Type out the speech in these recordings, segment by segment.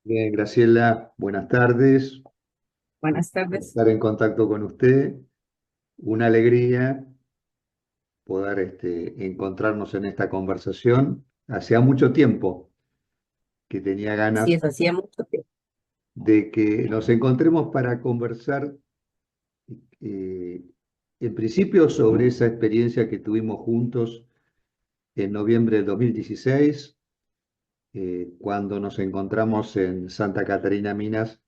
Bien, Graciela, buenas tardes. Buenas Por tardes. estar en contacto con usted. Una alegría poder encontrarnos en esta conversación. Hacía mucho tiempo que tenía Sí, ganas eso hacía mucho tiempo. de que nos encontremos para conversar, eh, en principio, sobre esa experiencia que tuvimos juntos en noviembre del 2016, cuando nos encontramos en Santa Catarina, Minas,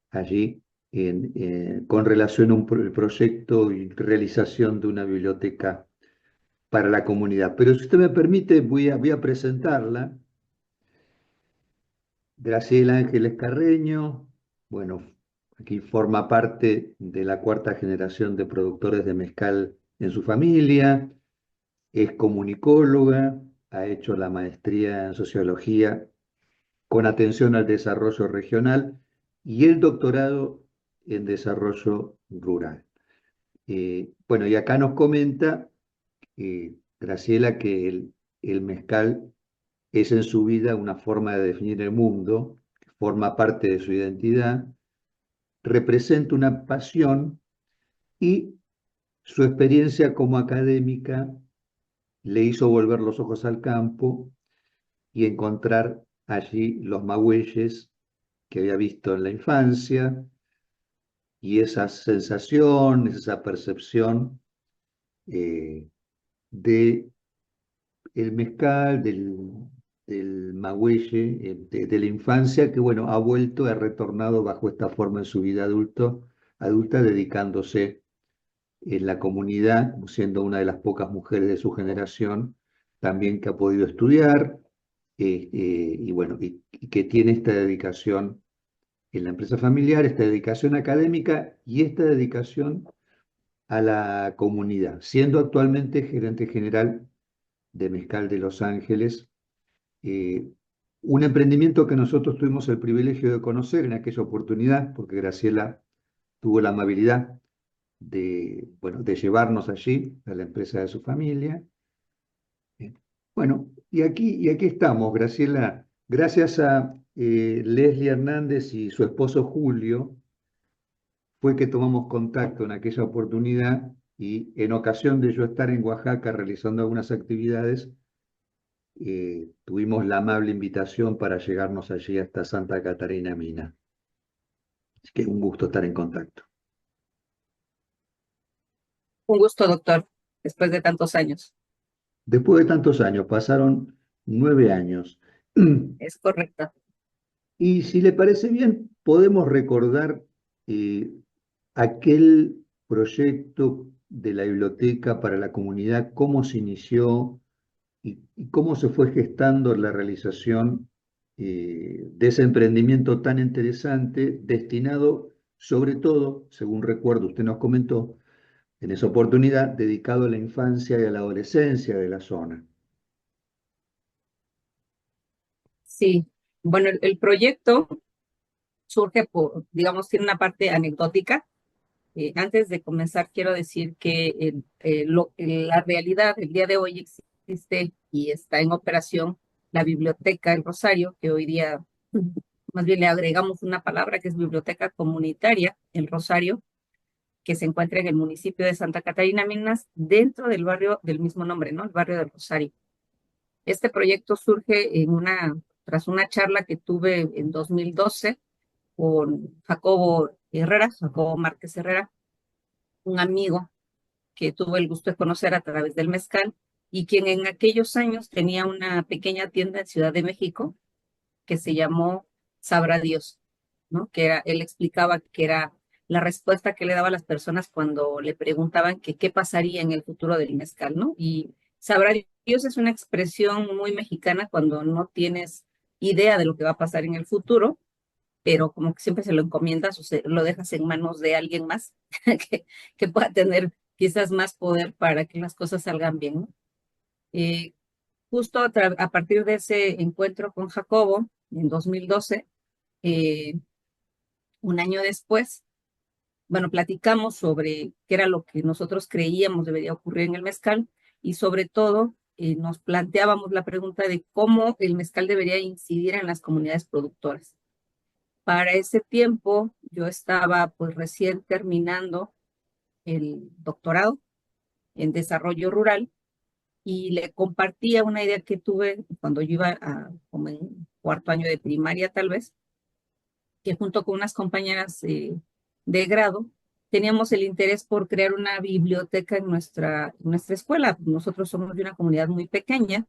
allí con relación a el proyecto y realización de una biblioteca para la comunidad. Pero si usted me permite, voy a presentarla. Graciela Ángeles Carreño, bueno, aquí forma parte de la cuarta generación de productores de mezcal en su familia, es comunicóloga, ha hecho la maestría en sociología con atención al desarrollo regional y el doctorado en desarrollo rural. Bueno, y acá nos comenta Graciela que el mezcal es en su vida una forma de definir el mundo, forma parte de su identidad, representa una pasión y su experiencia como académica le hizo volver los ojos al campo y encontrar allí los magüeyes que había visto en la infancia y esa sensación, esa percepción eh, de el mezcal, del magüeye, de la infancia, que bueno, ha vuelto, ha retornado bajo esta forma en su vida adulta, dedicándose en la comunidad, siendo una de las pocas mujeres de su generación, también que ha podido estudiar, y bueno, y que tiene esta dedicación en la empresa familiar, esta dedicación académica y esta dedicación a la comunidad, siendo actualmente gerente general de Mezcal de Los Ángeles, eh, un emprendimiento que nosotros tuvimos el privilegio de conocer en aquella oportunidad, porque Graciela tuvo la amabilidad bueno, de llevarnos allí, a la empresa de su familia. Eh, Bueno, y aquí estamos, Graciela, gracias a Leslie Hernández y su esposo Julio, fue que tomamos contacto en aquella oportunidad y en ocasión de yo estar en Oaxaca realizando algunas actividades, tuvimos la amable invitación para llegarnos allí hasta Santa Catarina, Mina. Así que un gusto estar en contacto. Un gusto, doctor, después de tantos años. Después de tantos años, pasaron 9 años. Es correcto. Y si le parece bien, podemos recordar eh, aquel proyecto de la biblioteca para la comunidad, cómo se inició y cómo se fue gestando la realización de ese emprendimiento tan interesante, destinado sobre todo, según recuerdo, usted nos comentó, en esa oportunidad, dedicado a la infancia y a la adolescencia de la zona. Sí. Bueno, el proyecto surge por, digamos, tiene una parte anecdótica. Antes de comenzar, quiero decir que la realidad, el día de hoy existe y está en operación la Biblioteca El Rosario, que hoy día más bien le agregamos una palabra que es Biblioteca Comunitaria El Rosario, que se encuentra en el municipio de Santa Catarina, Minas, dentro del barrio del mismo nombre, ¿no? El barrio del Rosario. Este proyecto surge tras una charla que tuve en 2012 con Jacobo Márquez Herrera, un amigo que tuve el gusto de conocer a través del mezcal y quien en aquellos años tenía una pequeña tienda en Ciudad de México que se llamó Sabrá Dios, ¿no? Él explicaba que era la respuesta que le daba a las personas cuando le preguntaban que qué pasaría en el futuro del mezcal, ¿no? Y Sabrá Dios es una expresión muy mexicana cuando no tienes idea de lo que va a pasar en el futuro, pero como que siempre se lo encomiendas o lo dejas en manos de alguien más que, que pueda tener quizás más poder para que las cosas salgan bien, ¿no? Eh, Justo a partir de ese encuentro con Jacobo en 2012, eh, un año después, bueno, platicamos sobre qué era lo que nosotros creíamos debería ocurrir en el mezcal y sobre todo nos planteábamos la pregunta de cómo el mezcal debería incidir en las comunidades productoras. Para ese tiempo yo estaba pues recién terminando el doctorado en desarrollo rural y le compartía una idea que tuve cuando yo iba como en cuarto año de primaria tal vez, que junto con unas compañeras de grado teníamos el interés por crear una biblioteca en nuestra escuela. Nosotros somos de una comunidad muy pequeña,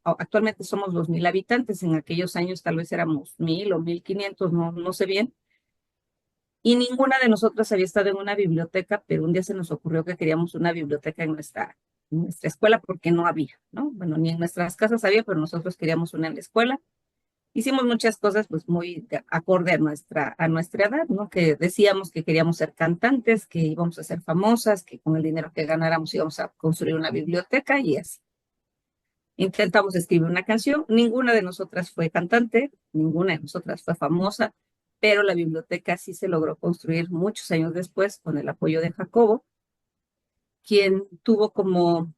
actualmente somos 2,000 habitantes, en aquellos años tal vez éramos 1,000 o 1,500, no sé bien, y ninguna de nosotras había estado en una biblioteca, pero un día se nos ocurrió que queríamos una biblioteca en nuestra escuela porque no había, ¿no? Bueno, ni en nuestras casas había, pero nosotros queríamos una en la escuela. Hicimos muchas cosas pues muy acorde a nuestra edad, ¿no? Que decíamos que queríamos ser cantantes, que íbamos a ser famosas, que con el dinero que ganáramos íbamos a construir una biblioteca y así. Intentamos escribir una canción, ninguna de nosotras fue cantante, ninguna de nosotras fue famosa, pero la biblioteca sí se logró construir muchos años después con el apoyo de Jacobo, quien tuvo como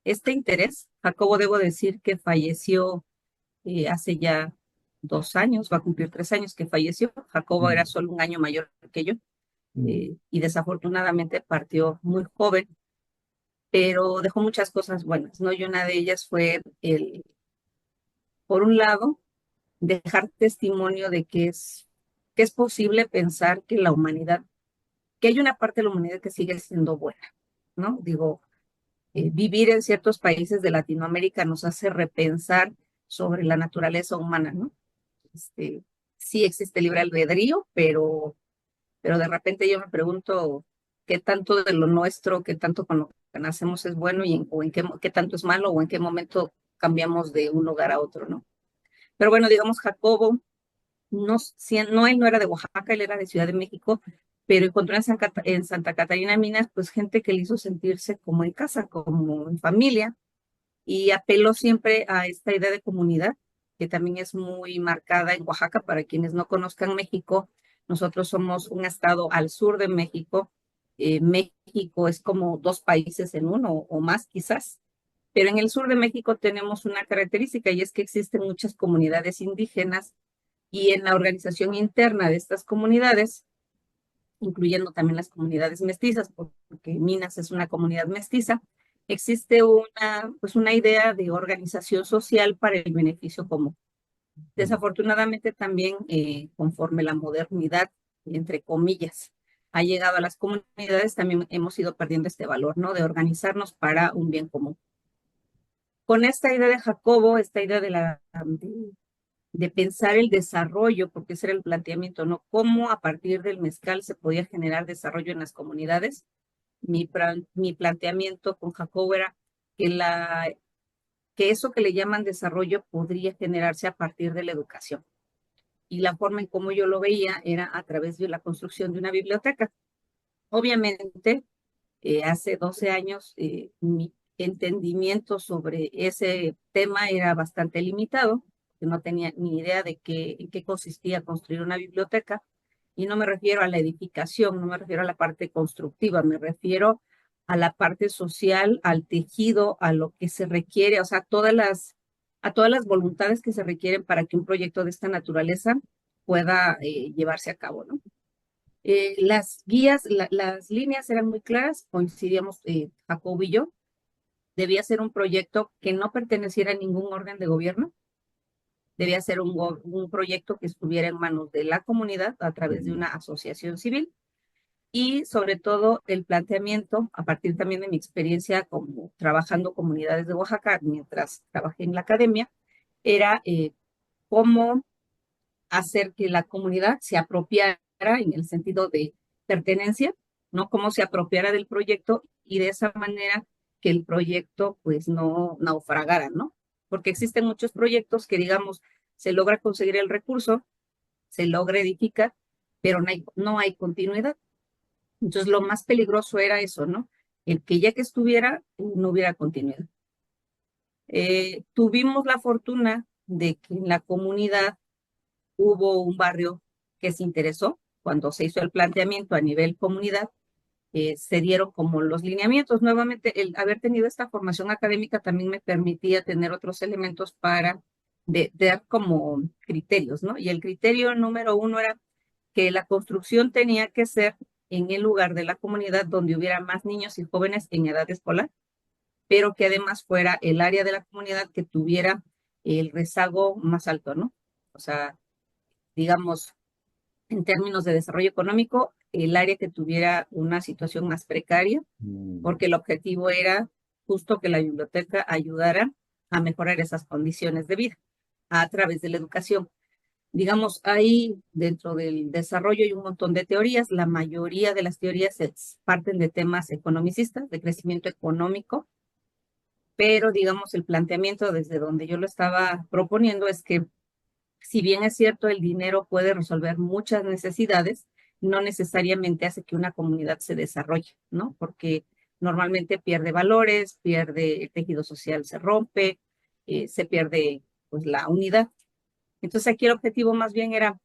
este interés. Jacobo, debo decir que falleció hace ya 2 años, va a cumplir 3 años que falleció. Jacobo era Mm, solo un año mayor que yo mm, y desafortunadamente partió muy joven, pero dejó muchas cosas buenas, ¿no? Y una de ellas fue por un lado, dejar testimonio de que es posible pensar que la humanidad, que hay una parte de la humanidad que sigue siendo buena, ¿no? Digo, vivir en ciertos países de Latinoamérica nos hace repensar sobre la naturaleza humana, ¿no? Este, sí existe libre albedrío, pero de repente yo me pregunto qué tanto de lo nuestro, qué tanto con lo que nacemos es bueno o en qué tanto es malo o en qué momento cambiamos de un lugar a otro, ¿no? Pero bueno, digamos, Jacobo, no, no, él no era de Oaxaca, él era de Ciudad de México, pero encontró en Santa Catarina Minas, pues gente que le hizo sentirse como en casa, como en familia, y apeló siempre a esta idea de comunidad, que también es muy marcada en Oaxaca. Para quienes no conozcan México, nosotros somos un estado al sur de México. México es como dos países en uno o más quizás, pero en el sur de México tenemos una característica y es que existen muchas comunidades indígenas y en la organización interna de estas comunidades, incluyendo también las comunidades mestizas, porque Minas es una comunidad mestiza, existe pues una idea de organización social para el beneficio común. mm. Desafortunadamente también, conforme la modernidad, entre comillas, ha llegado a las comunidades, también hemos ido perdiendo este valor, ¿no? De organizarnos para un bien común. Con esta idea de Jacobo, esta idea de pensar el desarrollo, porque ese era el planteamiento, ¿no? Cómo a partir del mezcal se podía generar desarrollo en las comunidades. Mi planteamiento con Jacobo era que eso que le llaman desarrollo podría generarse a partir de la educación. Y la forma en cómo yo lo veía era a través de la construcción de una biblioteca. Obviamente, hace 12 años, mi entendimiento sobre ese tema era bastante limitado, que no tenía ni idea en qué consistía construir una biblioteca, y no me refiero a la edificación, no me refiero a la parte constructiva, me refiero a la parte social, al tejido, a lo que se requiere, o sea, a todas las voluntades que se requieren para que un proyecto de esta naturaleza pueda llevarse a cabo, ¿no? Las guías, las líneas eran muy claras, coincidíamos Jacob y yo. Debía ser un proyecto que no perteneciera a ningún órgano de gobierno, debía ser un proyecto que estuviera en manos de la comunidad a través de Mm, una asociación civil y sobre todo el planteamiento, a partir también de mi experiencia como trabajando comunidades de Oaxaca mientras trabajé en la academia, era cómo hacer que la comunidad se apropiara en el sentido de pertenencia, ¿no? Cómo se apropiara del proyecto y de esa manera que el proyecto pues no naufragara, ¿no? Porque existen muchos proyectos que, digamos, se logra conseguir el recurso, se logra edificar, pero no hay continuidad. Entonces, lo más peligroso era eso, ¿no? El que ya que estuviera, no hubiera continuidad. Tuvimos la fortuna de que en la comunidad hubo un barrio que se interesó cuando se hizo el planteamiento a nivel comunidad se dieron como los lineamientos. Nuevamente, el haber tenido esta formación académica también me permitía tener otros elementos para dar como criterios, ¿no? Y el criterio número uno era que la construcción tenía que ser en el lugar de la comunidad donde hubiera más niños y jóvenes en edad escolar, pero que además fuera el área de la comunidad que tuviera el rezago más alto, ¿no? O sea, digamos, en términos de desarrollo económico, el área que tuviera una situación más precaria, Mm, porque el objetivo era justo que la biblioteca ayudara a mejorar esas condiciones de vida a través de la educación. Digamos, ahí dentro del desarrollo hay un montón de teorías. La mayoría de las teorías parten de temas economicistas, de crecimiento económico, pero digamos, el planteamiento desde donde yo lo estaba proponiendo es que si bien es cierto, el dinero puede resolver muchas necesidades, no necesariamente hace que una comunidad se desarrolle, ¿no? Porque normalmente pierde valores, pierde el tejido social, se rompe, se pierde pues la unidad. Entonces aquí el objetivo más bien era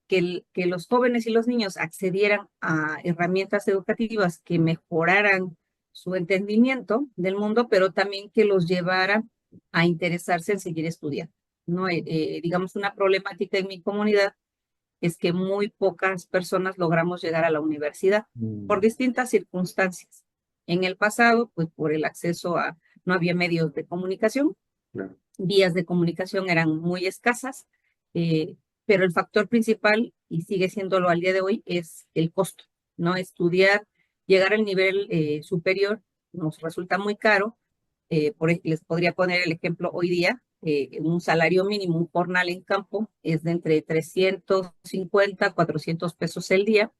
que los jóvenes y los niños accedieran a herramientas educativas que mejoraran su entendimiento del mundo, pero también que los llevaran a interesarse en seguir estudiando. ¿No? Digamos, una problemática en mi comunidad es que muy pocas personas logramos llegar a la universidad por mm, distintas circunstancias. En el pasado, pues por el acceso a, no había medios de comunicación, claro. vías de comunicación eran muy escasas, eh, pero el factor principal, y sigue siéndolo al día de hoy, es el costo, ¿no? Estudiar, llegar al nivel superior nos resulta muy caro. Les podría poner el ejemplo hoy día, un salario mínimo, un jornal en campo es de entre 350 400 pesos el día,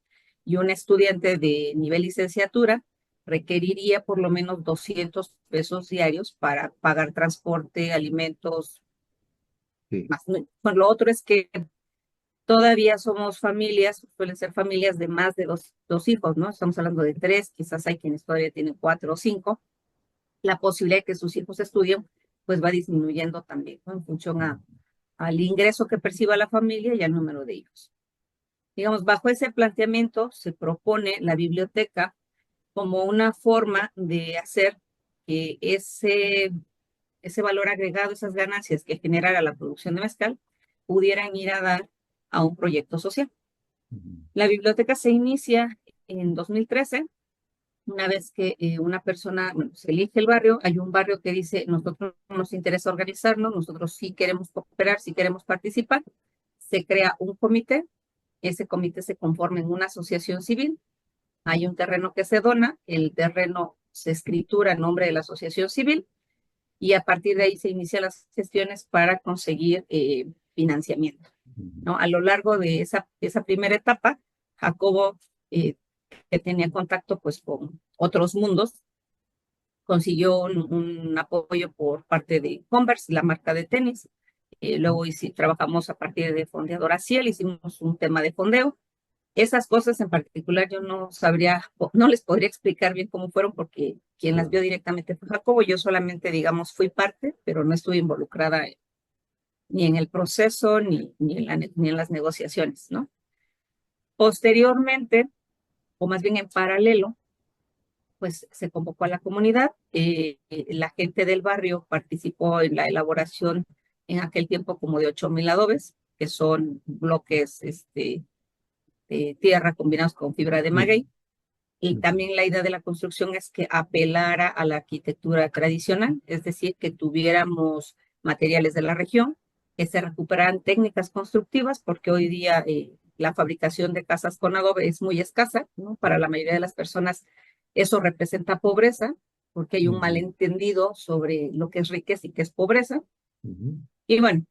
y un estudiante de nivel licenciatura requeriría por lo menos 200 pesos diarios para pagar transporte, alimentos, Sí. más. Pues lo otro es que todavía somos familias, suelen ser familias de más de dos hijos, ¿no? Estamos hablando de tres, quizás hay quienes todavía tienen cuatro o cinco. La posibilidad de que sus hijos estudien, pues va disminuyendo también, ¿no? En función al ingreso que perciba la familia y al número de hijos. Digamos, bajo ese planteamiento se propone la biblioteca como una forma de hacer que ese valor agregado, esas ganancias que generara la producción de mezcal, pudieran ir a dar a un proyecto social. Mm, La biblioteca se inicia en 2013, una vez que una persona, bueno, se elige el barrio, hay un barrio que dice, nosotros nos interesa organizarnos, nosotros sí queremos cooperar, sí queremos participar, se crea un comité, ese comité se conforma en una asociación civil, hay un terreno que se dona, el terreno se escritura en nombre de la asociación civil, y a partir de ahí se inician las gestiones para conseguir financiamiento, mm, ¿no? A lo largo de esa primera etapa, Jacobo, eh, que tenía contacto pues con otros mundos, consiguió un apoyo por parte de Converse, la marca de tenis. Luego trabajamos a partir de Fondeadora Ciel, hicimos un tema de fondeo. Esas cosas en particular yo no sabría, no les podría explicar bien cómo fueron porque quien las claro. vio directamente fue Jacobo. Yo solamente, digamos, fui parte, pero no estuve involucrada ni en el proceso ni en las negociaciones, ¿no? Posteriormente, o más bien en paralelo, pues se convocó a la comunidad. La gente del barrio participó en la elaboración en aquel tiempo como de 8,000 adobes, que son bloques de tierra combinados con fibra de Sí. maguey. Y Mm, también la idea de la construcción es que apelara a la arquitectura tradicional, es decir, que tuviéramos materiales de la región, que se recuperaran técnicas constructivas, porque hoy día la fabricación de casas con adobe es muy escasa, ¿no? Para la mayoría de las personas eso representa pobreza, porque hay un mm, malentendido sobre lo que es riqueza y qué es pobreza. ujú, Y bueno,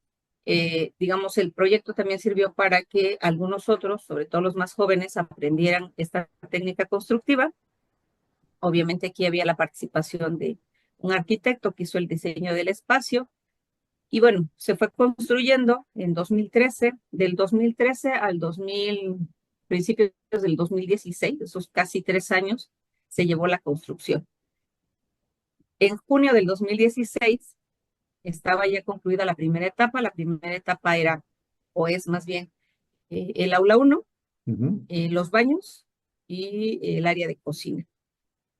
digamos, el proyecto también sirvió para que algunos otros, sobre todo los más jóvenes, aprendieran esta técnica constructiva. Obviamente aquí había la participación de un arquitecto que hizo el diseño del espacio. Y bueno, se fue construyendo en 2013, del 2013 al 2000, principios del 2016, esos casi 3 años, se llevó la construcción. En junio del 2016 estaba ya concluida la primera etapa. La primera etapa era, o es más bien, el aula 1, ujú, los baños. y el área de cocina.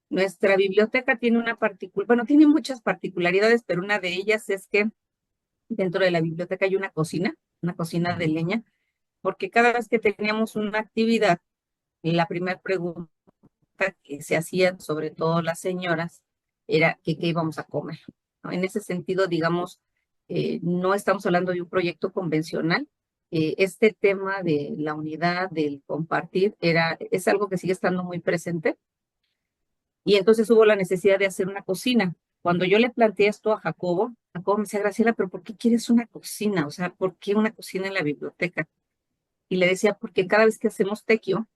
Nuestra biblioteca tiene bueno, tiene muchas particularidades, pero una de ellas es que dentro de la biblioteca hay una cocina de leña, porque cada vez que teníamos una actividad, la primera pregunta que se hacían, sobre todo las señoras, era que qué íbamos a comer, ¿no? En ese sentido, digamos, no estamos hablando de un proyecto convencional. Este tema de la unidad, del compartir, es algo que sigue estando muy presente. Y entonces hubo la necesidad de hacer una cocina. Cuando yo le planteé esto a Jacobo me decía, Graciela, pero ¿por qué quieres una cocina? O sea, ¿por qué una cocina en la biblioteca? Y le decía, porque cada vez que hacemos tequio,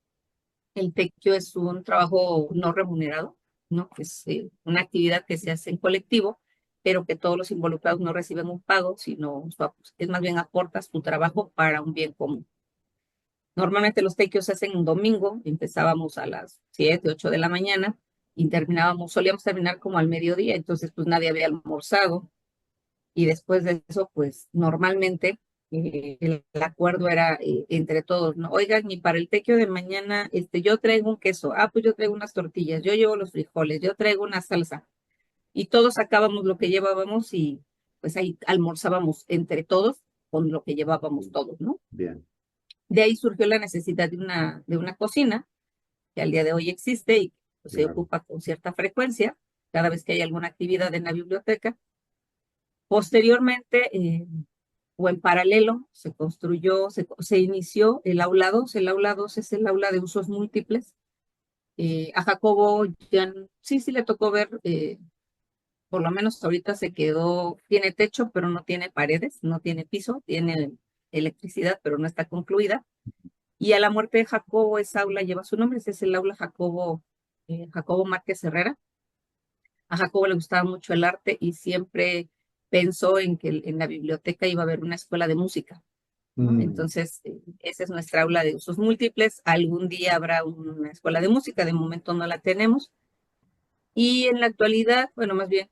el tequio es un trabajo no remunerado, ¿no? Es una actividad que se hace en colectivo, pero que todos los involucrados no reciben un pago, sino es más bien aportas tu trabajo para un bien común. Normalmente los tequios se hacen un domingo, empezábamos a las 7, 8 de la mañana y solíamos terminar como al mediodía, entonces pues nadie había almorzado y después de eso pues normalmente el acuerdo era entre todos, ¿no? Oigan, y para el tequio de mañana, yo traigo un queso, pues yo traigo unas tortillas, yo llevo los frijoles, yo traigo una salsa y todos sacábamos lo que llevábamos y pues ahí almorzábamos entre todos con lo que llevábamos todos, ¿no? Bien, De ahí surgió la necesidad de una cocina, que al día de hoy existe y pues, se claro. ocupa con cierta frecuencia, cada vez que hay alguna actividad en la biblioteca. Posteriormente, o en paralelo, se inició el aula 2. El aula 2 es el aula de usos múltiples. A Jacobo ya sí le tocó ver, por lo menos ahorita tiene techo, pero no tiene paredes, no tiene piso, tiene electricidad, pero no está concluida. Y a la muerte de Jacobo, esa aula lleva su nombre, ese es el aula Jacobo Márquez Herrera. A Jacobo le gustaba mucho el arte y siempre pensó en que en la biblioteca iba a haber una escuela de música, ¿no? Mm, Entonces, esa es nuestra aula de usos múltiples. Algún día habrá una escuela de música, de momento no la tenemos. Y en la actualidad, bueno, más bien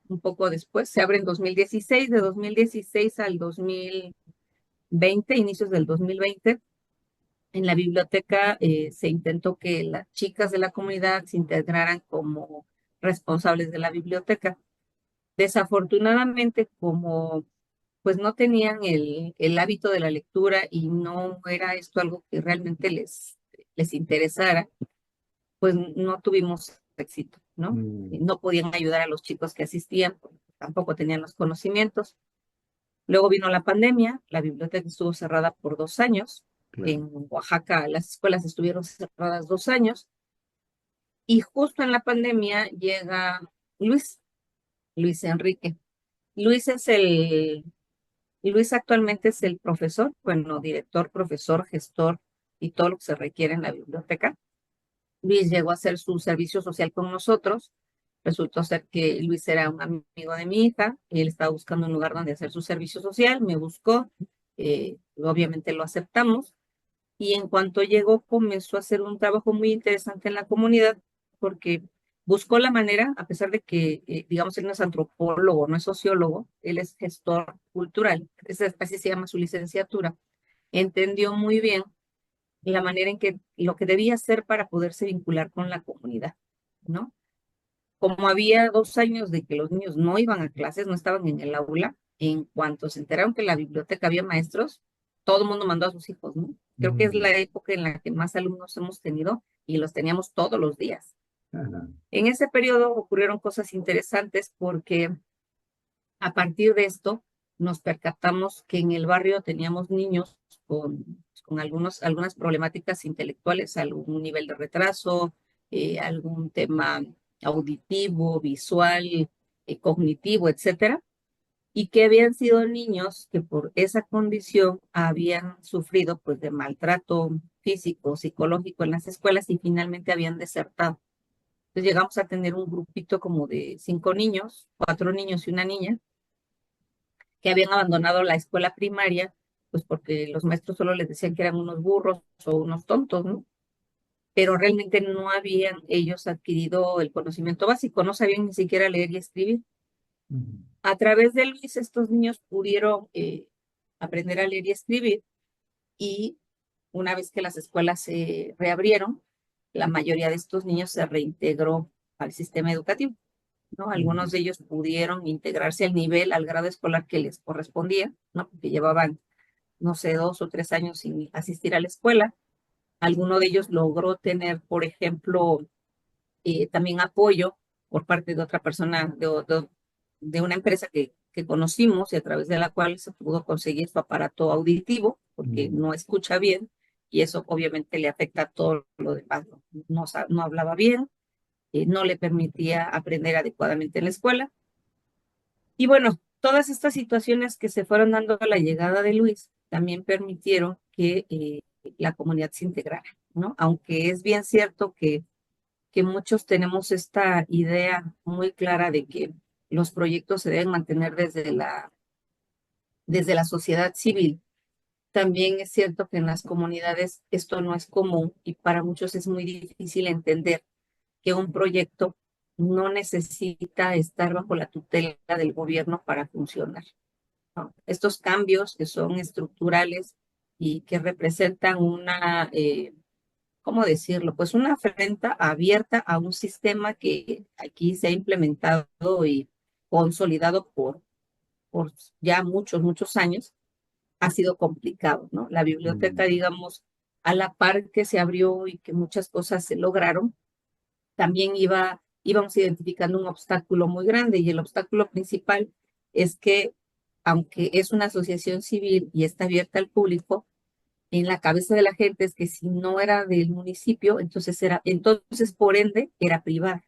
un poco después, se abre en 2016, de 2016 al 2020, inicios del 2020. En la biblioteca se intentó que las chicas de la comunidad se integraran como responsables de la biblioteca. Desafortunadamente, como pues no tenían el hábito de la lectura y no era esto algo que realmente les interesara, pues no tuvimos éxito, ¿no? mm, No podían ayudar a los chicos que asistían, porque tampoco tenían los conocimientos. Luego vino la pandemia, la biblioteca estuvo cerrada por 2 años. claro. En Oaxaca las escuelas estuvieron cerradas 2 años y justo en la pandemia llega Luis, Luis Enrique. Luis es el, Luis actualmente es el profesor, bueno, director, profesor, gestor y todo lo que se requiere en la biblioteca. Luis llegó a hacer su servicio social con nosotros. Resultó ser que Luis era un amigo de mi hija. Él estaba buscando un lugar donde hacer su servicio social. Me buscó. Obviamente lo aceptamos. Y en cuanto llegó, comenzó a hacer un trabajo muy interesante en la comunidad porque buscó la manera, a pesar de que, digamos, él no es antropólogo, no es sociólogo, él es gestor cultural. Así se llama su licenciatura. Entendió muy bien la manera en que lo que debía hacer para poderse vincular con la comunidad, ¿no? Como había 2 años de que los niños no iban a clases, no estaban en el aula, en cuanto se enteraron que en la biblioteca había maestros, todo el mundo mandó a sus hijos, ¿no? Creo que es Mm, la época en la que más alumnos hemos tenido y los teníamos todos los días. ah, En ese periodo ocurrieron cosas interesantes porque a partir de esto nos percatamos que en el barrio teníamos niños con algunas problemáticas intelectuales, algún nivel de retraso, algún tema auditivo, visual, cognitivo, etcétera, y que habían sido niños que por esa condición habían sufrido pues de maltrato físico, psicológico en las escuelas y finalmente habían desertado. Entonces llegamos a tener un grupito como de 5 niños, 4 niños y una niña, que habían abandonado la escuela primaria, pues porque los maestros solo les decían que eran unos burros o unos tontos, ¿no? Pero realmente no habían ellos adquirido el conocimiento básico, no sabían ni siquiera leer y escribir. mm, A través de Luis, estos niños pudieron aprender a leer y escribir y una vez que las escuelas se reabrieron, la mayoría de estos niños se reintegró al sistema educativo, ¿no? Algunos de ellos pudieron integrarse al nivel, al grado escolar que les correspondía, ¿no? Porque llevaban, no sé, 2 o 3 años sin asistir a la escuela. Alguno de ellos logró tener, por ejemplo, también apoyo por parte de otra persona, de una empresa que conocimos y a través de la cual se pudo conseguir su aparato auditivo, porque Mm, no escucha bien y eso obviamente le afecta a todo lo demás. No hablaba bien, no le permitía aprender adecuadamente en la escuela. Y bueno, todas estas situaciones que se fueron dando a la llegada de Luis también permitieron que la comunidad se integrara, ¿no? Aunque es bien cierto que muchos tenemos esta idea muy clara de que los proyectos se deben mantener desde la sociedad civil. También es cierto que en las comunidades esto no es común y para muchos es muy difícil entender que un proyecto no necesita estar bajo la tutela del gobierno para funcionar, ¿no? Estos cambios que son estructurales y que representan una, ¿cómo decirlo? Pues una afrenta abierta a un sistema que aquí se ha implementado y consolidado por ya muchos, muchos años, ha sido complicado, ¿no? La biblioteca, mm, digamos, a la par que se abrió y que muchas cosas se lograron, también íbamos identificando un obstáculo muy grande y el obstáculo principal es que, aunque es una asociación civil y está abierta al público, en la cabeza de la gente es que si no era del municipio, entonces por ende era privada.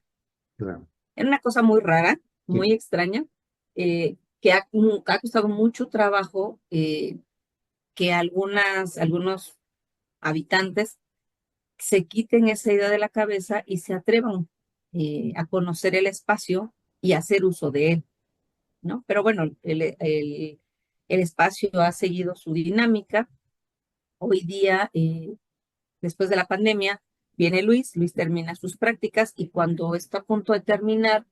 claro. Era una cosa muy rara, muy Sí. extraña, que ha costado mucho trabajo que algunos habitantes se quiten esa idea de la cabeza y se atrevan a conocer el espacio y hacer uso de él, ¿no? Pero bueno, el espacio ha seguido su dinámica. Hoy día, después de la pandemia, viene Luis termina sus prácticas y cuando está a punto de terminar,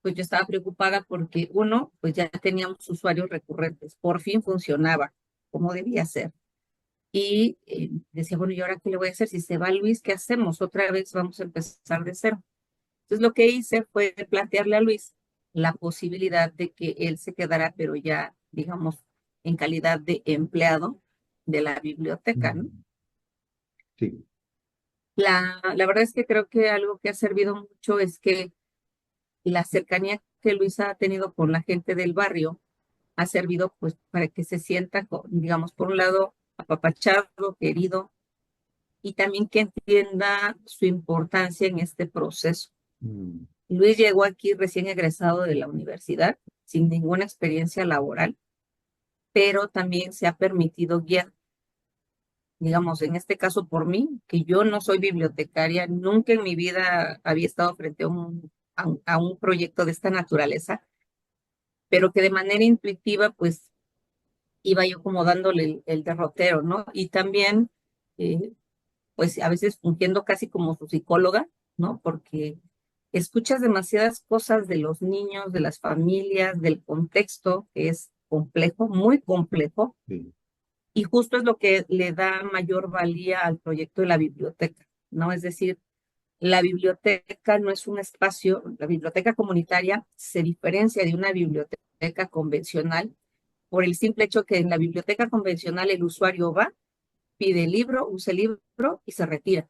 pues yo estaba preocupada porque uno, pues ya teníamos usuarios recurrentes, por fin funcionaba como debía ser. Y decía, bueno, ¿y ahora qué le voy a hacer? Si se va Luis, ¿qué hacemos? Otra vez vamos a empezar de cero. Entonces lo que hice fue plantearle a Luis la posibilidad de que él se quedara, pero ya, digamos, en calidad de empleado de la biblioteca, ¿no? Mm, sí. La verdad es que creo que algo que ha servido mucho es que la cercanía que Luis ha tenido con la gente del barrio ha servido pues para que se sienta, digamos, por un lado, apapachado, querido, y también que entienda su importancia en este proceso. Mm, Luis llegó aquí recién egresado de la universidad, sin ninguna experiencia laboral, pero también se ha permitido guiar, digamos, en este caso por mí, que yo no soy bibliotecaria, nunca en mi vida había estado frente a un proyecto de esta naturaleza, pero que de manera intuitiva, pues iba yo como dándole el derrotero, ¿no? Y también, eh, pues a veces fungiendo casi como su psicóloga, ¿no? Porque escuchas demasiadas cosas de los niños, de las familias, del contexto, que es complejo, muy complejo, sí. y justo es lo que le da mayor valía al proyecto de la biblioteca, ¿no? Es decir, la biblioteca no es un espacio, la biblioteca comunitaria se diferencia de una biblioteca convencional por el simple hecho que en la biblioteca convencional el usuario va, pide el libro, usa el libro y se retira,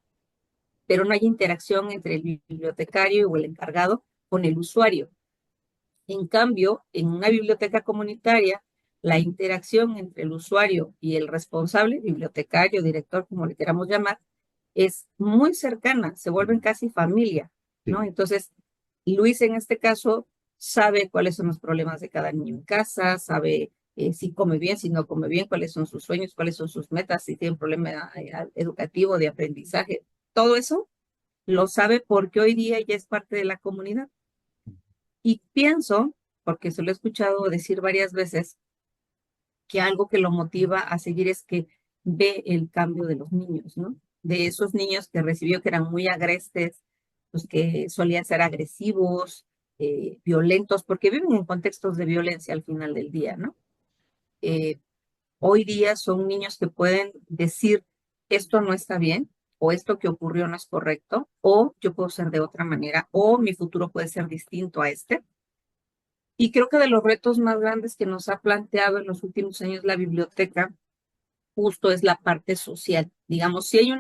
pero no hay interacción entre el bibliotecario o el encargado con el usuario. En cambio, en una biblioteca comunitaria, la interacción entre el usuario y el responsable, bibliotecario, director, como le queramos llamar, es muy cercana, se vuelven Mm, casi familia, ¿no? sí. Entonces, Luis en este caso sabe cuáles son los problemas de cada niño en casa, sabe si come bien, si no come bien, cuáles son sus sueños, cuáles son sus metas, si tiene un problema educativo, de aprendizaje. Todo eso lo sabe porque hoy día ya es parte de la comunidad. Y pienso, porque se lo he escuchado decir varias veces, que algo que lo motiva a seguir es que ve el cambio de los niños, ¿no? De esos niños que recibió que eran muy agrestes, pues que solían ser agresivos, violentos, porque viven en contextos de violencia al final del día, ¿no? Eh, Hoy día son niños que pueden decir, esto no está bien, o esto que ocurrió no es correcto, o yo puedo ser de otra manera, o mi futuro puede ser distinto a este. Y creo que de los retos más grandes que nos ha planteado en los últimos años la biblioteca, justo es la parte social. Digamos, si hay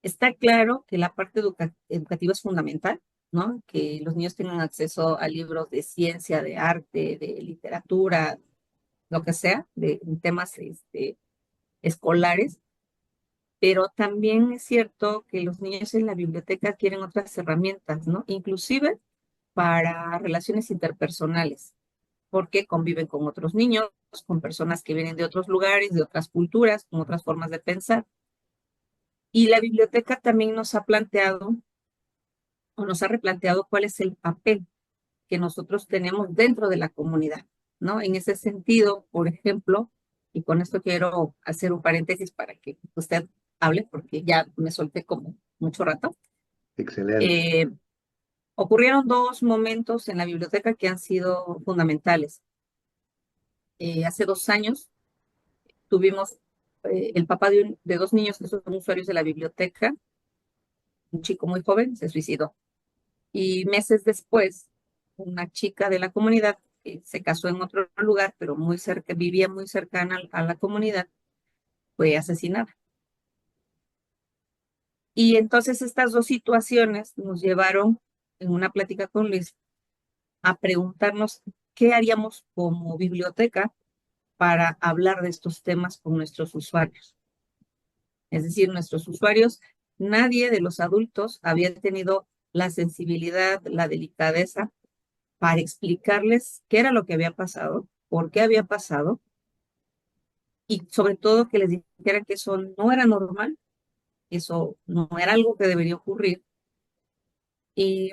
está claro que la parte educativa es fundamental, ¿no? Que los niños tengan acceso a libros de ciencia, de arte, de literatura, lo que sea, de temas escolares, pero también es cierto que los niños en la biblioteca adquieren otras herramientas, ¿no? Inclusive para relaciones interpersonales, porque conviven con otros niños, con personas que vienen de otros lugares, de otras culturas, con otras formas de pensar. Y la biblioteca también nos ha planteado o nos ha replanteado cuál es el papel que nosotros tenemos dentro de la comunidad, ¿no? En ese sentido, por ejemplo, y con esto quiero hacer un paréntesis para que usted hable, porque ya me solté como mucho rato. Excelente. Eh, Ocurrieron dos momentos en la biblioteca que han sido fundamentales. Hace 2 años tuvimos el papá de dos niños que son usuarios de la biblioteca, un chico muy joven, se suicidó. Y meses después, una chica de la comunidad que se casó en otro lugar, pero muy cerca, vivía muy cercana a la comunidad, fue asesinada. Y entonces estas dos situaciones nos llevaron en una plática con Luis a preguntarnos qué haríamos como biblioteca para hablar de estos temas con nuestros usuarios. Es decir, nuestros usuarios, nadie de los adultos había tenido la sensibilidad, la delicadeza para explicarles qué era lo que había pasado, por qué había pasado, y sobre todo que les dijeran que eso no era normal, eso no era algo que debería ocurrir, y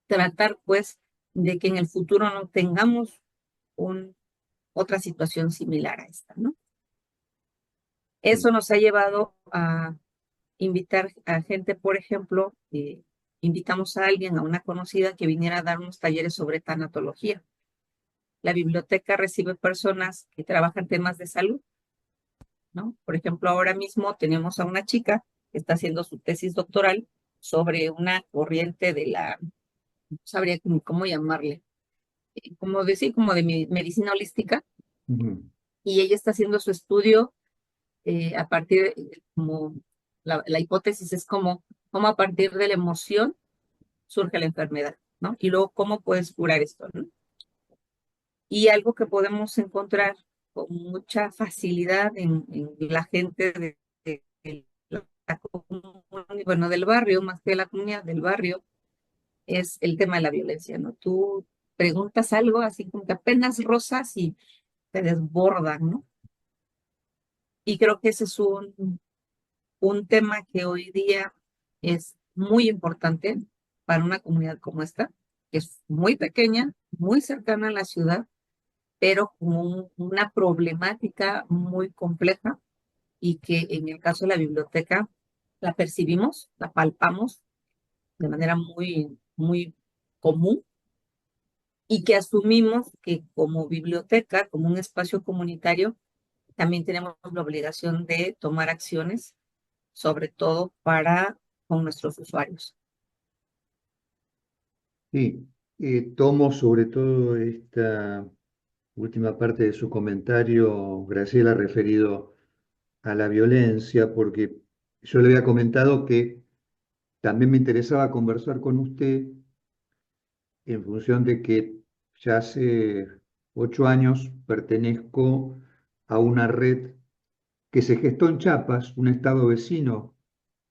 tratar pues de que en el futuro no tengamos otra situación similar a esta, ¿no? Sí. Eso nos ha llevado a invitar a gente, por ejemplo, invitamos a alguien, a una conocida que viniera a dar unos talleres sobre tanatología. La biblioteca recibe personas que trabajan temas de salud, ¿no? Por ejemplo, ahora mismo tenemos a una chica que está haciendo su tesis doctoral sobre una corriente no sabría cómo llamarle, como decir, como de medicina holística, Ujú. y ella está haciendo su estudio a partir, como la hipótesis es como a partir de la emoción surge la enfermedad, ¿no? Y luego, ¿cómo puedes curar esto, ¿no? Y algo que podemos encontrar con mucha facilidad en la gente de la bueno, del barrio, más que de la comunidad del barrio, es el tema de la violencia, ¿no? Tú preguntas algo así como que apenas rozas y te desbordan, ¿no? Y creo que ese es un tema que hoy día es muy importante para una comunidad como esta, que es muy pequeña, muy cercana a la ciudad, pero con una problemática muy compleja y que en el caso de la biblioteca la percibimos, la palpamos de manera muy, muy común y que asumimos que como biblioteca, como un espacio comunitario, también tenemos la obligación de tomar acciones, sobre todo para con nuestros usuarios. Sí, tomo sobre todo esta última parte de su comentario, Graciela, referido a la violencia, porque yo le había comentado que también me interesaba conversar con usted en función de que ya hace 8 años pertenezco a una red que se gestó en Chiapas, un estado vecino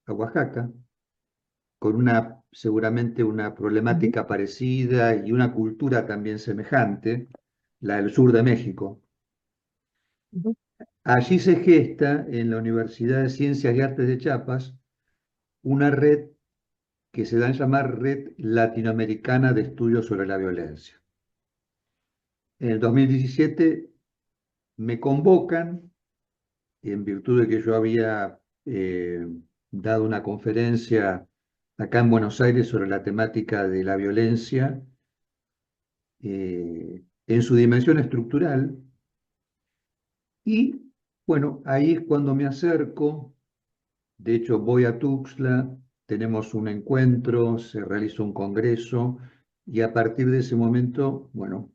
a Oaxaca, con seguramente una Ujú, problemática parecida y una cultura también semejante, la del sur de México. ujú, Allí se gesta en la Universidad de Ciencias y Artes de Chiapas una red que se da a llamar Red Latinoamericana de Estudios sobre la Violencia. En el 2017 me convocan, en virtud de que yo había dado una conferencia acá en Buenos Aires sobre la temática de la violencia en su dimensión estructural. Y bueno, ahí es cuando me acerco De hecho, voy a Tuxtla, tenemos un encuentro, se realiza un congreso y a partir de ese momento, bueno,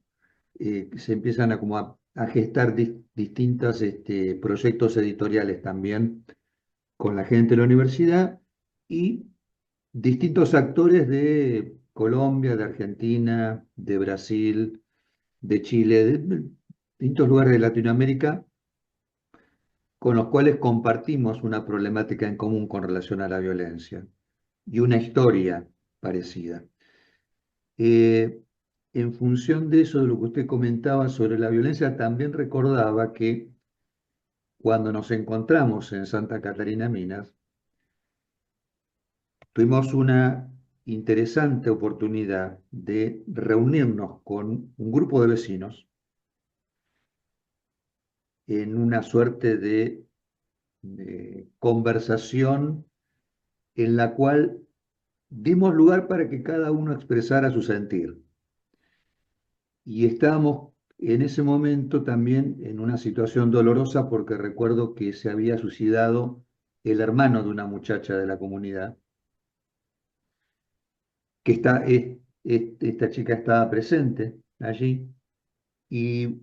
se empiezan a, como a gestar distintos proyectos editoriales también con la gente de la universidad y distintos actores de Colombia, de Argentina, de Brasil, de Chile, de distintos lugares de Latinoamérica con los cuales compartimos una problemática en común con relación a la violencia y una historia parecida. Eh, en función de eso, de lo que usted comentaba sobre la violencia, también recordaba que cuando nos encontramos en Santa Catarina Minas, tuvimos una interesante oportunidad de reunirnos con un grupo de vecinos en una suerte de conversación en la cual dimos lugar para que cada uno expresara su sentir. Y estábamos en ese momento también en una situación dolorosa porque recuerdo que se había suicidado el hermano de una muchacha de la comunidad, que esta chica estaba presente allí. Y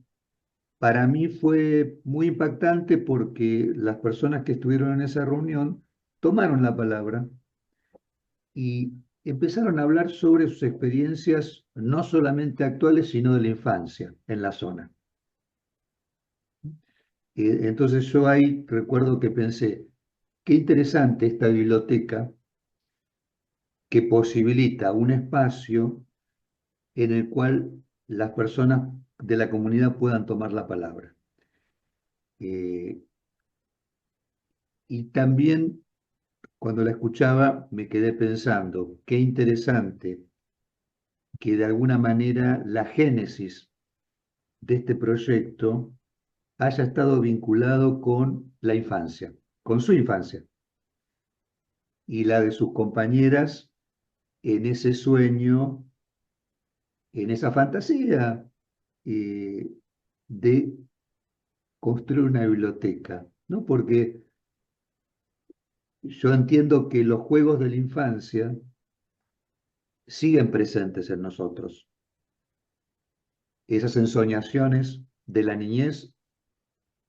para mí fue muy impactante porque las personas que estuvieron en esa reunión tomaron la palabra y empezaron a hablar sobre sus experiencias no solamente actuales, sino de la infancia en la zona. Entonces yo ahí recuerdo que pensé, qué interesante esta biblioteca que posibilita un espacio en el cual las personas de la comunidad puedan tomar la palabra. Eh, y también cuando la escuchaba me quedé pensando, qué interesante que de alguna manera la génesis de este proyecto haya estado vinculado con la infancia, con su infancia y la de sus compañeras en ese sueño, en esa fantasía eh, de construir una biblioteca, ¿no? Porque yo entiendo que los juegos de la infancia siguen presentes en nosotros. Esas ensoñaciones de la niñez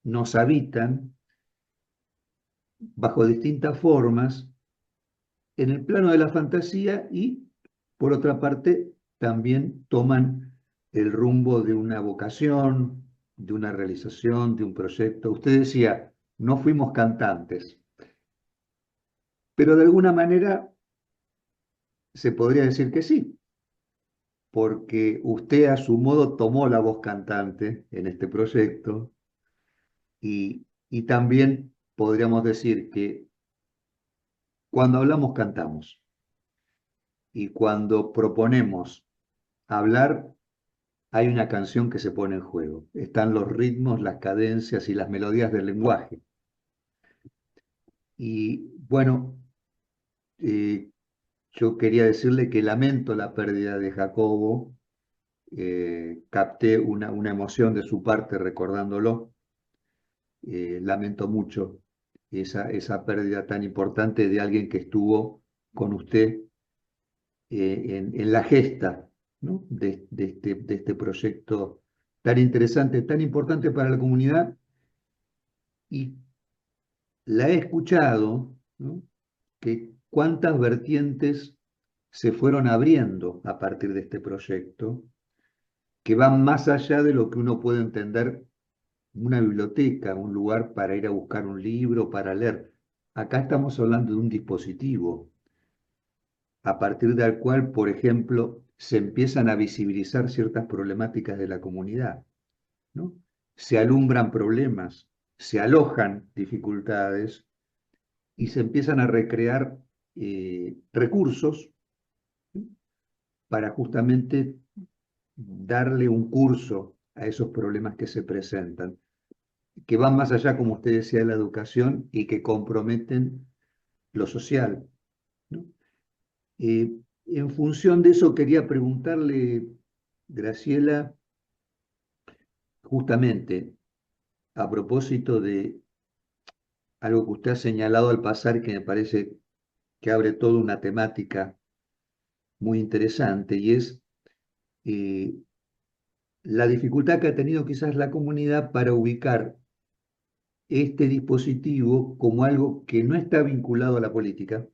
nos habitan bajo distintas formas en el plano de la fantasía y, por otra parte, también toman el rumbo de una vocación, de una realización, de un proyecto. Usted decía, no fuimos cantantes, pero de alguna manera se podría decir que sí, porque usted a su modo tomó la voz cantante en este proyecto y también podríamos decir que cuando hablamos cantamos y cuando proponemos hablar hay una canción que se pone en juego. Están los ritmos, las cadencias y las melodías del lenguaje. Y bueno, eh, yo quería decirle que lamento la pérdida de Jacobo. Capté una emoción de su parte recordándolo. Lamento mucho esa pérdida tan importante de alguien que estuvo con usted en la gesta, ¿no? de este proyecto tan interesante, tan importante para la comunidad y la he escuchado, ¿no? Que cuántas vertientes se fueron abriendo a partir de este proyecto, que van más allá de lo que uno puede entender una biblioteca, un lugar para ir a buscar un libro, para leer. Acá estamos hablando de un dispositivo a partir del cual, por ejemplo, se empiezan a visibilizar ciertas problemáticas de la comunidad, ¿no? Se alumbran problemas, se alojan dificultades y se empiezan a recrear recursos, ¿sí? Para justamente darle un curso a esos problemas que se presentan, que van más allá, como usted decía, de la educación y que comprometen lo social, ¿no? En función de eso, quería preguntarle, Graciela, justamente a propósito algo que usted ha señalado al pasar y que me parece que abre toda una temática muy interesante, y es eh, la dificultad que ha tenido quizás la comunidad para ubicar este dispositivo como algo que no está vinculado a la política,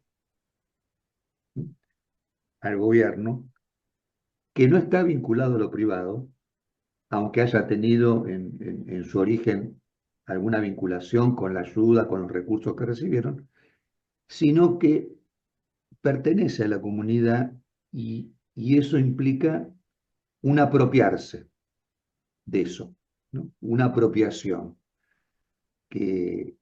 al gobierno, que no está vinculado a lo privado, aunque haya tenido en su origen alguna vinculación con la ayuda, con los recursos que recibieron, sino que pertenece a la comunidad y eso implica un apropiarse de eso, ¿no? Una apropiación. Que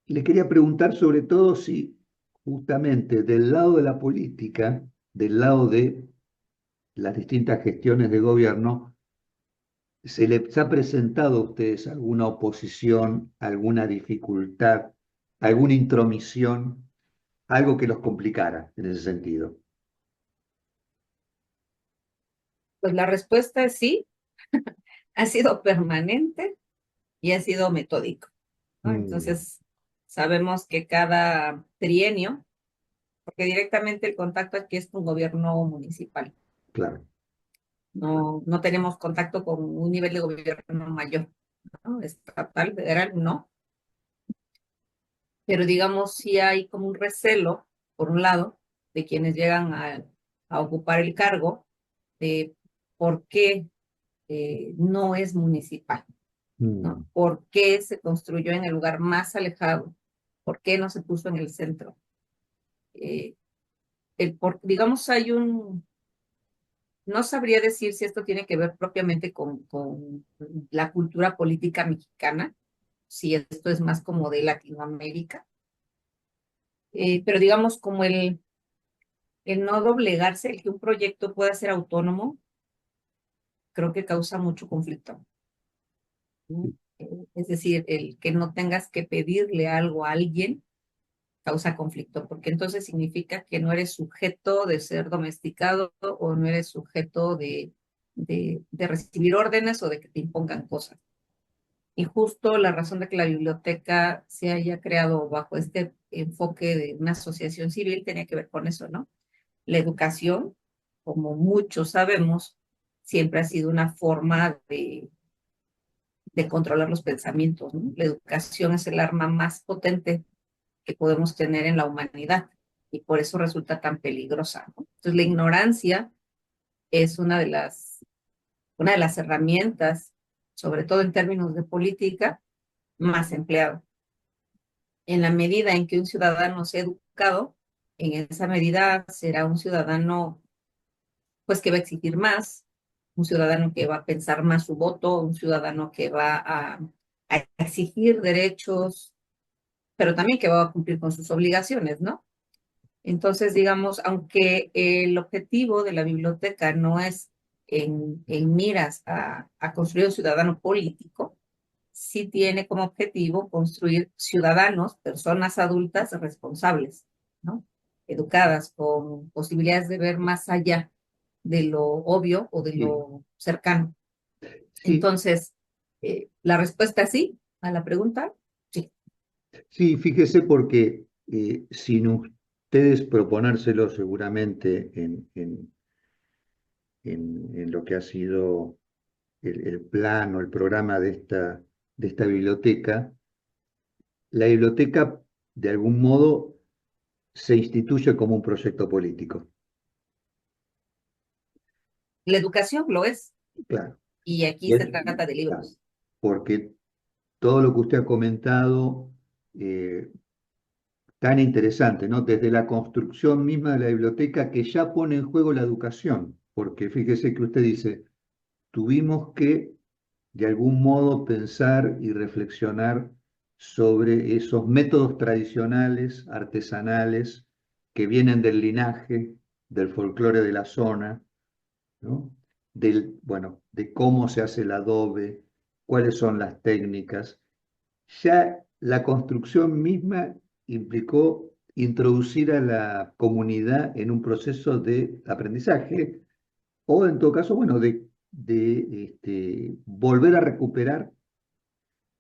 le quería preguntar sobre todo si justamente del lado de la política, del lado de las distintas gestiones de gobierno, ¿se les ha presentado a ustedes alguna oposición, alguna dificultad, alguna intromisión, algo que los complicara en ese sentido? Pues la respuesta es sí, ha sido permanente y ha sido metódico, ¿no? Mm, Entonces, sabemos que cada trienio, porque directamente el contacto aquí es con gobierno municipal, claro. no tenemos contacto con un nivel de gobierno mayor, ¿no? Estatal, federal, no, pero digamos sí hay como un recelo, por un lado, de quienes llegan a ocupar el cargo, de por qué no es municipal, ¿no? Mm, ¿Por qué se construyó en el lugar más alejado? ¿Por qué no se puso en el centro? Eh, digamos, no sabría decir si esto tiene que ver propiamente con la cultura política mexicana, si esto es más como de Latinoamérica, pero digamos como el no doblegarse, el que un proyecto pueda ser autónomo, creo que causa mucho conflicto, ¿no? Es decir, el que no tengas que pedirle algo a alguien causa conflicto, porque entonces significa que no eres sujeto de ser domesticado o no eres sujeto de recibir órdenes o de que te impongan cosas. Y justo la razón de que la biblioteca se haya creado bajo este enfoque de una asociación civil tenía que ver con eso, ¿no? La educación, como muchos sabemos, siempre ha sido una forma de controlar los pensamientos, ¿no? La educación es el arma más potente que podemos tener en la humanidad y por eso resulta tan peligrosa, ¿no? Entonces, la ignorancia es una de las herramientas, sobre todo en términos de política, más empleado. En la medida en que un ciudadano sea educado, en esa medida será un ciudadano pues que va a exigir más, un ciudadano que va a pensar más su voto, un ciudadano que va a exigir derechos, pero también que va a cumplir con sus obligaciones, ¿no? Entonces, digamos, aunque el objetivo de la biblioteca no es en miras a construir un ciudadano político, sí tiene como objetivo construir ciudadanos, personas adultas responsables, ¿no? Educadas, con posibilidades de ver más allá de lo obvio o de sí, lo cercano. sí, Entonces, la respuesta es sí a la pregunta, sí. sí, fíjese porque sin ustedes proponérselo seguramente en lo que ha sido el plan o el programa de esta biblioteca, la biblioteca de algún modo se instituye como un proyecto político. La educación lo es, Claro. y aquí Y se es- trata de claro, libros. porque todo lo que usted ha comentado, tan interesante, ¿no? Desde la construcción misma de la biblioteca que ya pone en juego la educación, porque fíjese que usted dice, tuvimos que de algún modo pensar y reflexionar sobre esos métodos tradicionales, artesanales, que vienen del linaje, del folclore de la zona, ¿no? Bueno, de cómo se hace el adobe, cuáles son las técnicas. Ya la construcción misma implicó introducir a la comunidad en un proceso de aprendizaje o en todo caso, bueno, de volver a recuperar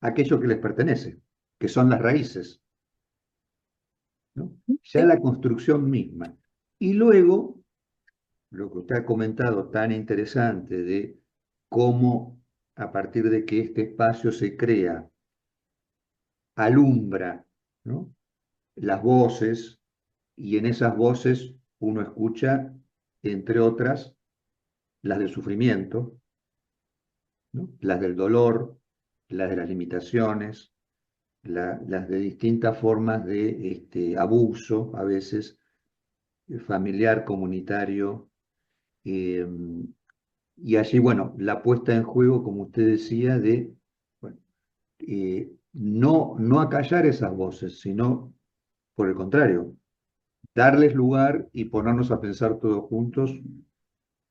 aquello que les pertenece. que son las raíces, ¿no? Ya Sí, la construcción misma. Y luego, lo que usted ha comentado tan interesante de cómo a partir de que este espacio se crea, alumbra, ¿no? Las voces, y en esas voces uno escucha, entre otras, las del sufrimiento, ¿no? Las del dolor, las de las limitaciones, las de distintas formas de abuso, a veces familiar, comunitario, eh, y allí, bueno, la puesta en juego, como usted decía, de bueno, no acallar esas voces, sino por el contrario, darles lugar y ponernos a pensar todos juntos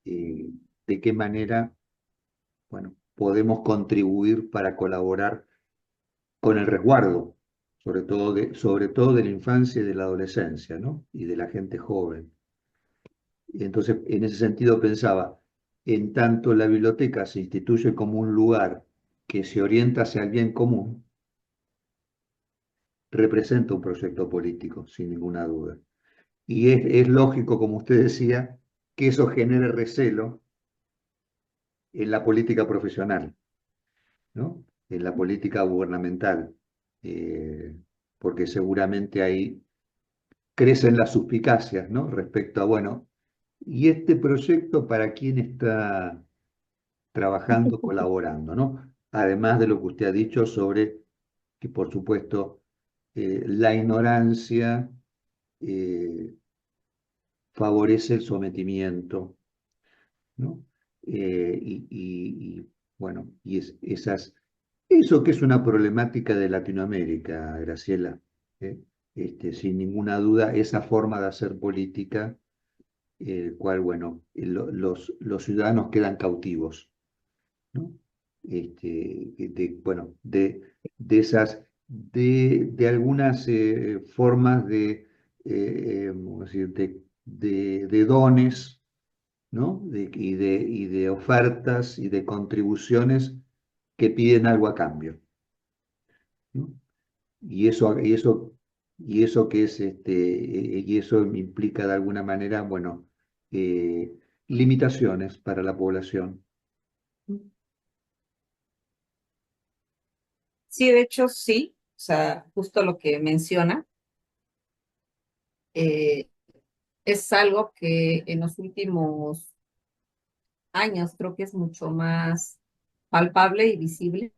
eh, de qué manera, bueno, podemos contribuir para colaborar con el resguardo, sobre todo de la infancia y de la adolescencia, ¿no? Y de la gente joven. Y entonces, en ese sentido pensaba, en tanto la biblioteca se instituye como un lugar que se orienta hacia el bien común, representa un proyecto político, sin ninguna duda. Y es lógico, como usted decía, que eso genere recelo en la política profesional, ¿no? En la política gubernamental, eh, porque seguramente ahí crecen las suspicacias, ¿no? Respecto a, bueno, ¿y este proyecto para quién está trabajando, colaborando, ¿no? Además de lo que usted ha dicho sobre que, por supuesto, la ignorancia eh, favorece el sometimiento, ¿no? Bueno, eso que es una problemática de Latinoamérica, Graciela, ¿eh? Sin ninguna duda, esa forma de hacer política, el cual, bueno, los ciudadanos quedan cautivos, ¿no? Bueno, de algunas formas ¿cómo decir? De dones, ¿no? Y de ofertas y de contribuciones que piden algo a cambio, ¿no? Y eso, y eso, y eso que es y eso implica de alguna manera, bueno, eh, limitaciones para la población. sí, de hecho sí, o sea, justo lo que menciona, eh, es algo que en los últimos años creo que es mucho más palpable y visible.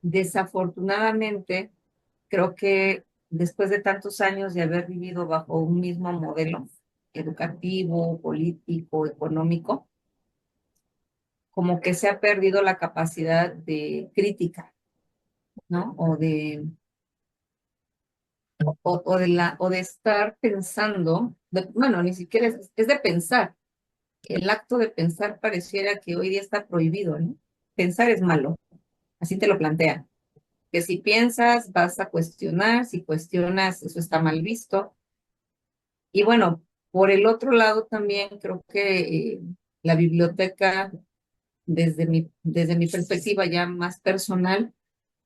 Desafortunadamente, creo que después de tantos años de haber vivido bajo un mismo modelo educativo, político, económico, como que se ha perdido la capacidad de crítica, ¿no? O de estar pensando, bueno, ni siquiera es de pensar. El acto de pensar pareciera que hoy día está prohibido, ¿no? Pensar es malo, así te lo plantean. Que si piensas vas a cuestionar, si cuestionas eso está mal visto. Y bueno, por el otro lado también creo que la biblioteca, desde mi perspectiva ya más personal,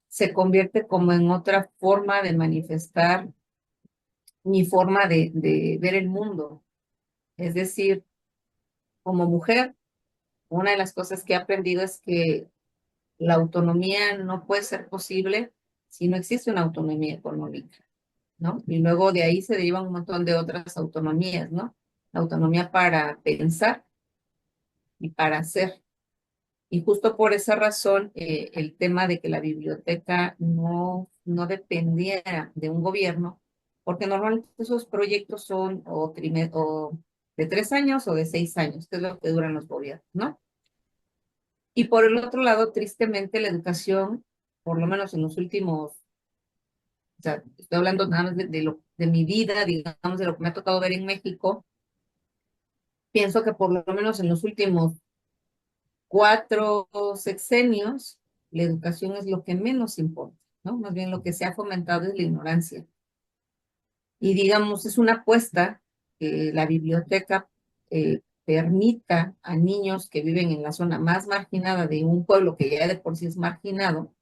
se convierte como en otra forma de manifestar mi forma de ver el mundo. Es decir, como mujer, una de las cosas que he aprendido es que la autonomía no puede ser posible si no existe una autonomía económica, ¿no? Y luego de ahí se derivan un montón de otras autonomías, ¿no? La autonomía para pensar y para hacer. Y justo por esa razón, el tema de que la biblioteca no dependiera de un gobierno, porque normalmente esos proyectos son o de 3 años o de 6 años, que es lo que duran los gobiernos, ¿no? Y por el otro lado, tristemente, la educación, por lo menos en los últimos, o sea, estoy hablando nada más de mi vida, digamos, de lo que me ha tocado ver en México, pienso que por lo menos en los últimos 4 sexenios, la educación es lo que menos importa, ¿no? Más bien lo que se ha fomentado es la ignorancia. Y digamos, es una apuesta que la biblioteca permita a niños que viven en la zona más marginada de un pueblo que ya de por sí es marginado,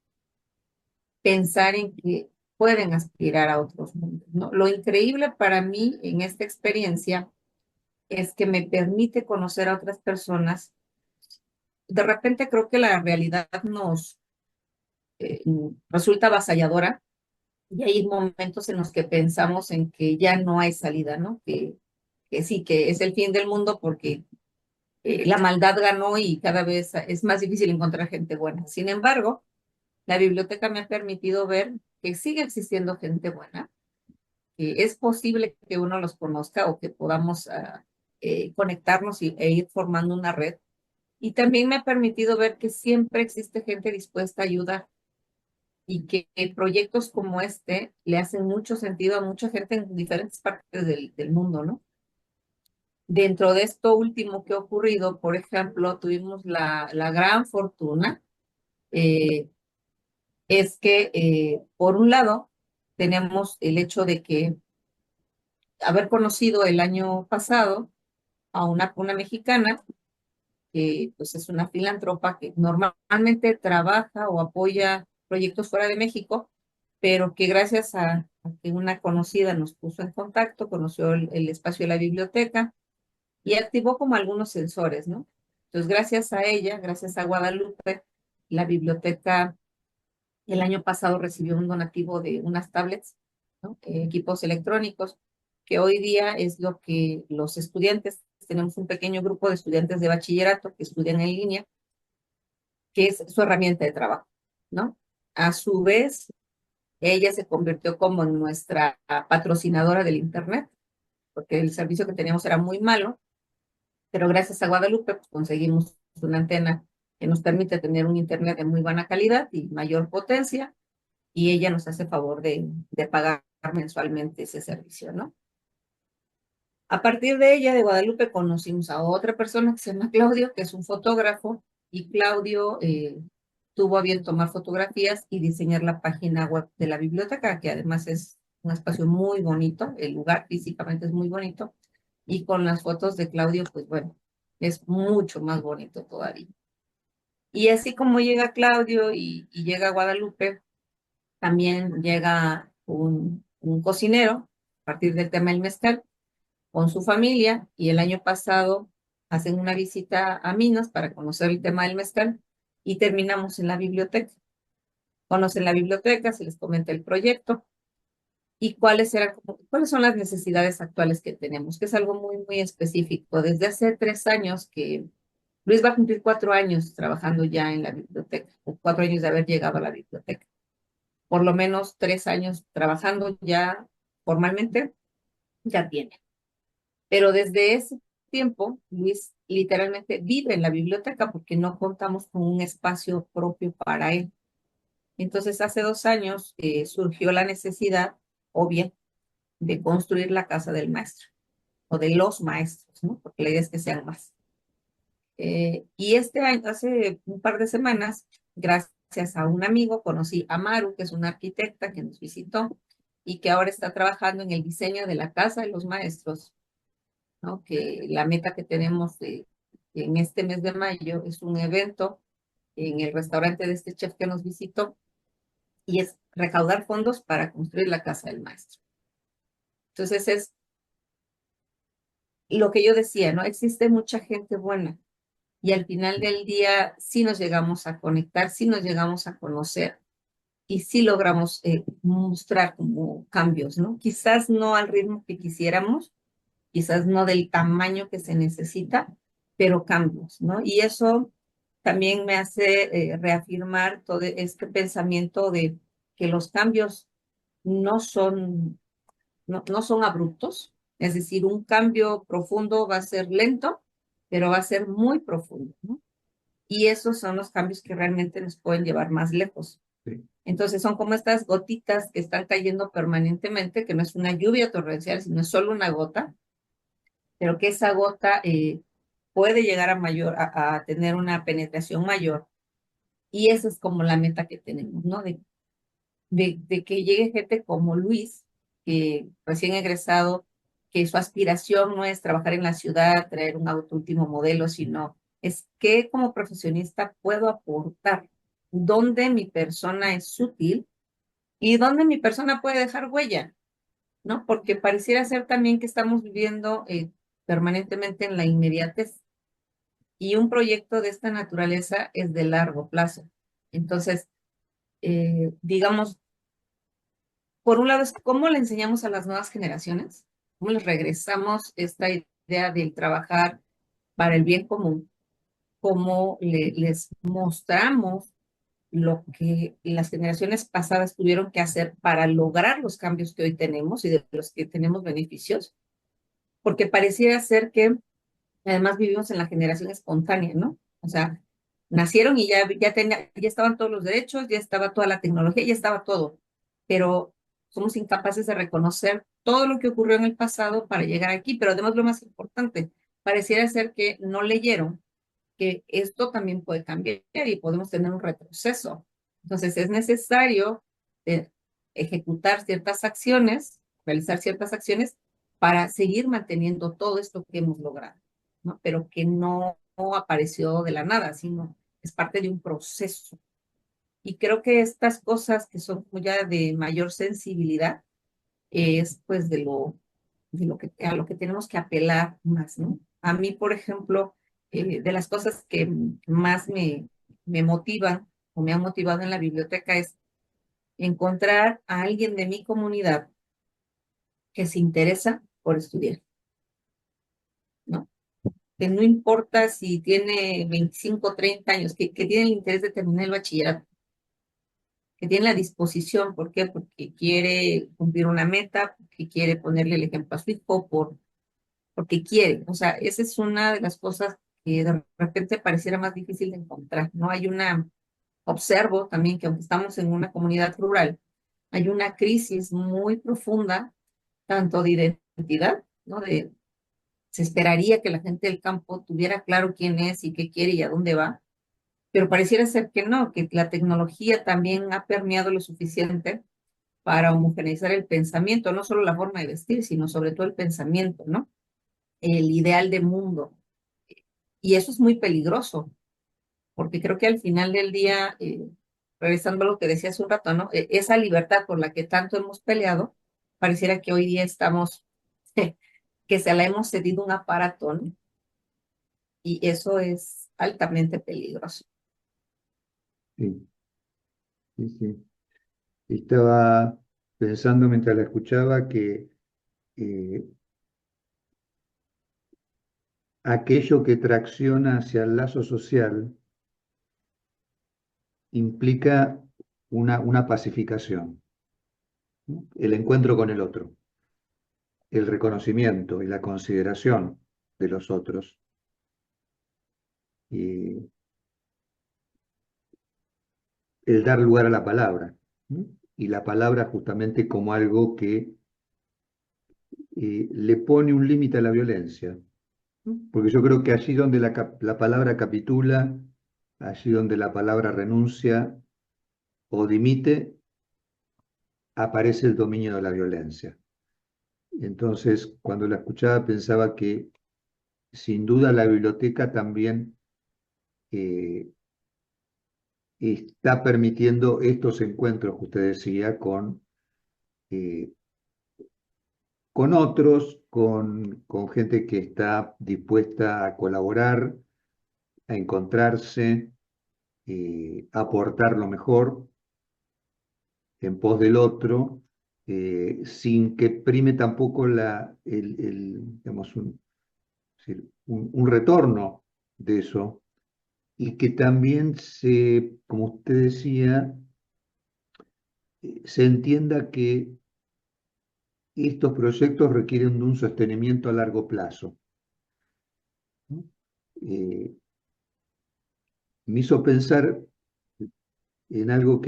pensar en que pueden aspirar a otros mundos, ¿no? Lo increíble para mí en esta experiencia es que me permite conocer a otras personas. De repente creo que la realidad nos eh, resulta avasalladora y hay momentos en los que pensamos en que ya no hay salida, ¿no? Que sí, que es el fin del mundo porque la maldad ganó y cada vez es más difícil encontrar gente buena. Sin embargo, la biblioteca me ha permitido ver que sigue existiendo gente buena, que es posible que uno los conozca o que podamos conectarnos e ir formando una red. Y también me ha permitido ver que siempre existe gente dispuesta a ayudar y que proyectos como este le hacen mucho sentido a mucha gente en diferentes partes del mundo, ¿no? Dentro de esto último que ha ocurrido, por ejemplo, tuvimos la gran fortuna, eh, es que, por un lado, tenemos el hecho de que haber conocido el año pasado a una mexicana, que pues es una filántropa que normalmente trabaja o apoya proyectos fuera de México, pero que gracias a que una conocida nos puso en contacto, conoció el espacio de la biblioteca y activó como algunos sensores, ¿no? Entonces, gracias a ella, gracias a Guadalupe, la biblioteca el año pasado recibió un donativo de unas tablets, ¿no? Equipos electrónicos, que hoy día es lo que los estudiantes, tenemos un pequeño grupo de estudiantes de bachillerato que estudian en línea, que es su herramienta de trabajo, ¿no? A su vez, ella se convirtió como en nuestra patrocinadora del Internet, porque el servicio que teníamos era muy malo, pero gracias a Guadalupe pues, conseguimos una antena que nos permite tener un Internet de muy buena calidad y mayor potencia, y ella nos hace favor de pagar mensualmente ese servicio, ¿no? A partir de ella, de Guadalupe, conocimos a otra persona que se llama Claudio, que es un fotógrafo, y Claudio tuvo a bien tomar fotografías y diseñar la página web de la biblioteca, que además es un espacio muy bonito, el lugar físicamente es muy bonito, y con las fotos de Claudio, pues bueno, es mucho más bonito todavía. Y así como llega Claudio y llega Guadalupe, también llega un cocinero a partir del tema del mezcal con su familia y el año pasado hacen una visita a Minas para conocer el tema del mezcal y terminamos en la biblioteca. Conocen la biblioteca, se les comenta el proyecto y cuáles son las necesidades actuales que tenemos, que es algo muy, muy específico. Desde hace 3 años que Luis va a cumplir 4 años trabajando ya en la biblioteca, o 4 años de haber llegado a la biblioteca. Por lo menos 3 años trabajando ya formalmente, ya tiene. Pero desde ese tiempo, Luis literalmente vive en la biblioteca porque no contamos con un espacio propio para él. Entonces, hace 2 años surgió la necesidad, obvia, de construir la casa del maestro o de los maestros, ¿no? Porque la idea es que sean más. Y este año, hace un par de semanas, gracias a un amigo, conocí a Maru, que es una arquitecta que nos visitó y que ahora está trabajando en el diseño de la casa de los maestros, ¿no? Que la meta que tenemos en este mes de mayo es un evento en el restaurante de este chef que nos visitó y es recaudar fondos para construir la casa del maestro. Entonces es lo que yo decía, ¿no? Existe mucha gente buena y al final del día sí nos llegamos a conectar, sí nos llegamos a conocer y sí logramos mostrar como cambios, ¿no? Quizás no al ritmo que quisiéramos, quizás no del tamaño que se necesita, pero cambios, ¿no? Y eso también me hace reafirmar todo este pensamiento de que los cambios no son, no son abruptos, es decir, un cambio profundo va a ser lento, pero va a ser muy profundo, ¿no? Y esos son los cambios que realmente nos pueden llevar más lejos. Sí. Entonces son como estas gotitas que están cayendo permanentemente, que no es una lluvia torrencial, sino es solo una gota, pero que esa gota puede llegar a tener una penetración mayor. Y esa es como la meta que tenemos, ¿no? De que llegue gente como Luis, que recién egresado, que su aspiración no es trabajar en la ciudad, traer un auto último modelo, sino es que como profesionista puedo aportar, dónde mi persona es útil y dónde mi persona puede dejar huella, ¿no? Porque pareciera ser también que estamos viviendo permanentemente en la inmediatez y un proyecto de esta naturaleza es de largo plazo. Entonces, digamos, por un lado es cómo le enseñamos a las nuevas generaciones, cómo les regresamos esta idea del trabajar para el bien común, cómo les mostramos lo que las generaciones pasadas tuvieron que hacer para lograr los cambios que hoy tenemos y de los que tenemos beneficios, porque pareciera ser que además vivimos en la generación espontánea, ¿no? O sea, nacieron y ya estaban todos los derechos, ya estaba toda la tecnología, ya estaba todo, pero somos incapaces de reconocer todo lo que ocurrió en el pasado para llegar aquí, pero además lo más importante, pareciera ser que no leyeron que esto también puede cambiar y podemos tener un retroceso. Entonces es necesario eh, ejecutar ciertas acciones, realizar ciertas acciones para seguir manteniendo todo esto que hemos logrado, ¿no? Pero que no apareció de la nada, sino es parte de un proceso. Y creo que estas cosas que son ya de mayor sensibilidad es pues a lo que tenemos que apelar más, ¿no? A mí, por ejemplo, de las cosas que más me motivan o me han motivado en la biblioteca es encontrar a alguien de mi comunidad que se interesa por estudiar, ¿no? Que no importa si tiene 25 o 30 años, que tiene el interés de terminar el bachillerato, que tiene la disposición, ¿por qué? Porque quiere cumplir una meta, porque quiere ponerle el ejemplo a su hijo, porque quiere. O sea, esa es una de las cosas que de repente pareciera más difícil de encontrar. No hay observo también que aunque estamos en una comunidad rural, hay una crisis muy profunda, tanto de identidad, ¿no? Se esperaría que la gente del campo tuviera claro quién es y qué quiere y a dónde va, pero pareciera ser que no, que la tecnología también ha permeado lo suficiente para homogeneizar el pensamiento, no solo la forma de vestir, sino sobre todo el pensamiento, ¿no? El ideal de mundo. Y eso es muy peligroso, porque creo que al final del día, regresando a lo que decía hace un rato, ¿no? Esa libertad por la que tanto hemos peleado, pareciera que hoy día estamos, que se la hemos cedido un aparato, ¿no? Y eso es altamente peligroso. Sí, sí, sí. Estaba pensando mientras la escuchaba que eh, aquello que tracciona hacia el lazo social implica una pacificación, ¿no? El encuentro con el otro, el reconocimiento y la consideración de los otros, y el dar lugar a la palabra, ¿no? Y la palabra justamente como algo que le pone un límite a la violencia, ¿no? Porque yo creo que allí donde la palabra capitula, allí donde la palabra renuncia o dimite, aparece el dominio de la violencia. Entonces, cuando la escuchaba pensaba que sin duda la biblioteca también eh, está permitiendo estos encuentros que usted decía eh, con otros, con gente que está dispuesta a colaborar, a encontrarse, a aportar lo mejor en pos del otro, sin que prime tampoco digamos, es decir, un retorno de eso, y que también como usted decía, se entienda que estos proyectos requieren de un sostenimiento a largo plazo, ¿no? Eh, Me hizo pensar en algo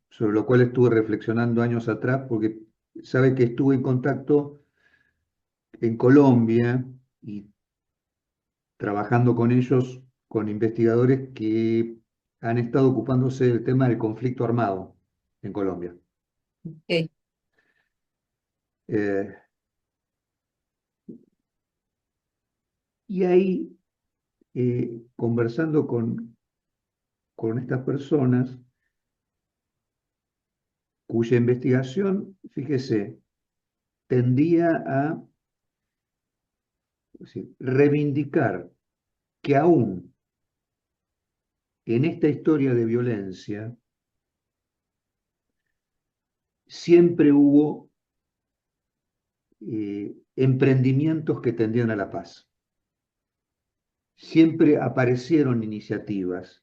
sobre lo cual estuve reflexionando años atrás, porque sabe que estuve en contacto en Colombia y trabajando con ellos, con investigadores que han estado ocupándose del tema del conflicto armado en Colombia. Ok. Eh, y ahí, conversando con estas personas, cuya investigación, fíjese, tendía a reivindicar que aún en esta historia de violencia siempre hubo emprendimientos que tendían a la paz. Siempre aparecieron iniciativas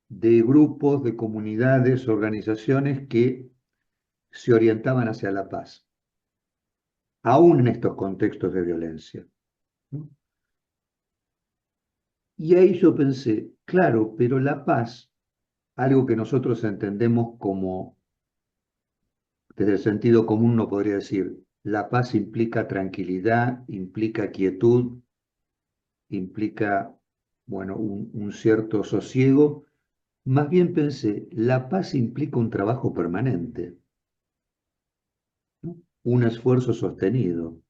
de grupos, de comunidades, organizaciones que se orientaban hacia la paz, aún en estos contextos de violencia, ¿no? Y ahí yo pensé, claro, pero la paz, algo que nosotros entendemos como, desde el sentido común, uno podría decir, la paz implica tranquilidad, implica quietud, implica, bueno, un cierto sosiego. Más bien pensé, la paz implica un trabajo permanente, ¿no? Un esfuerzo sostenido,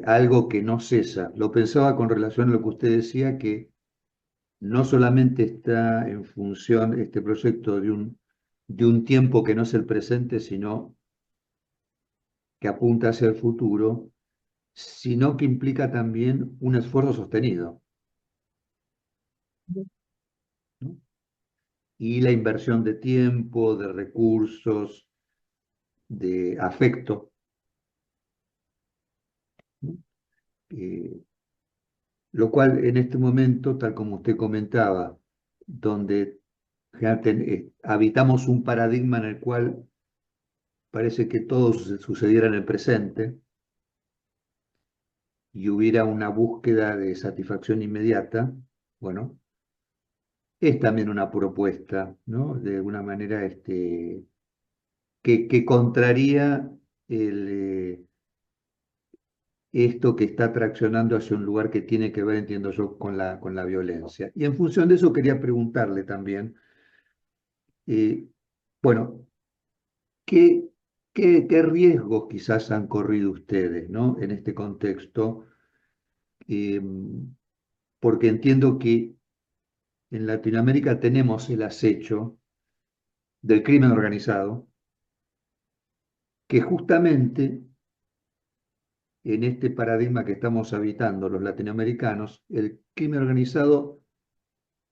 algo que no cesa. Lo pensaba con relación a lo que usted decía, que no solamente está en función este proyecto de un tiempo que no es el presente, sino que apunta hacia el futuro, sino que implica también un esfuerzo sostenido, ¿no? Y la inversión de tiempo, de recursos, de afecto, ¿no? Eh, lo cual en este momento, tal como usted comentaba, donde ya habitamos un paradigma en el cual parece que todo sucediera en el presente y hubiera una búsqueda de satisfacción inmediata, bueno, es también una propuesta, ¿no? De alguna manera, que contraría esto que está traccionando hacia un lugar que tiene que ver, entiendo yo, con la violencia. Y en función de eso quería preguntarle también, eh, bueno, ¿qué, qué riesgos quizás han corrido ustedes, ¿no? En este contexto? Eh, Porque entiendo que en Latinoamérica tenemos el acecho del crimen organizado, que justamente en este paradigma que estamos habitando los latinoamericanos, el crimen organizado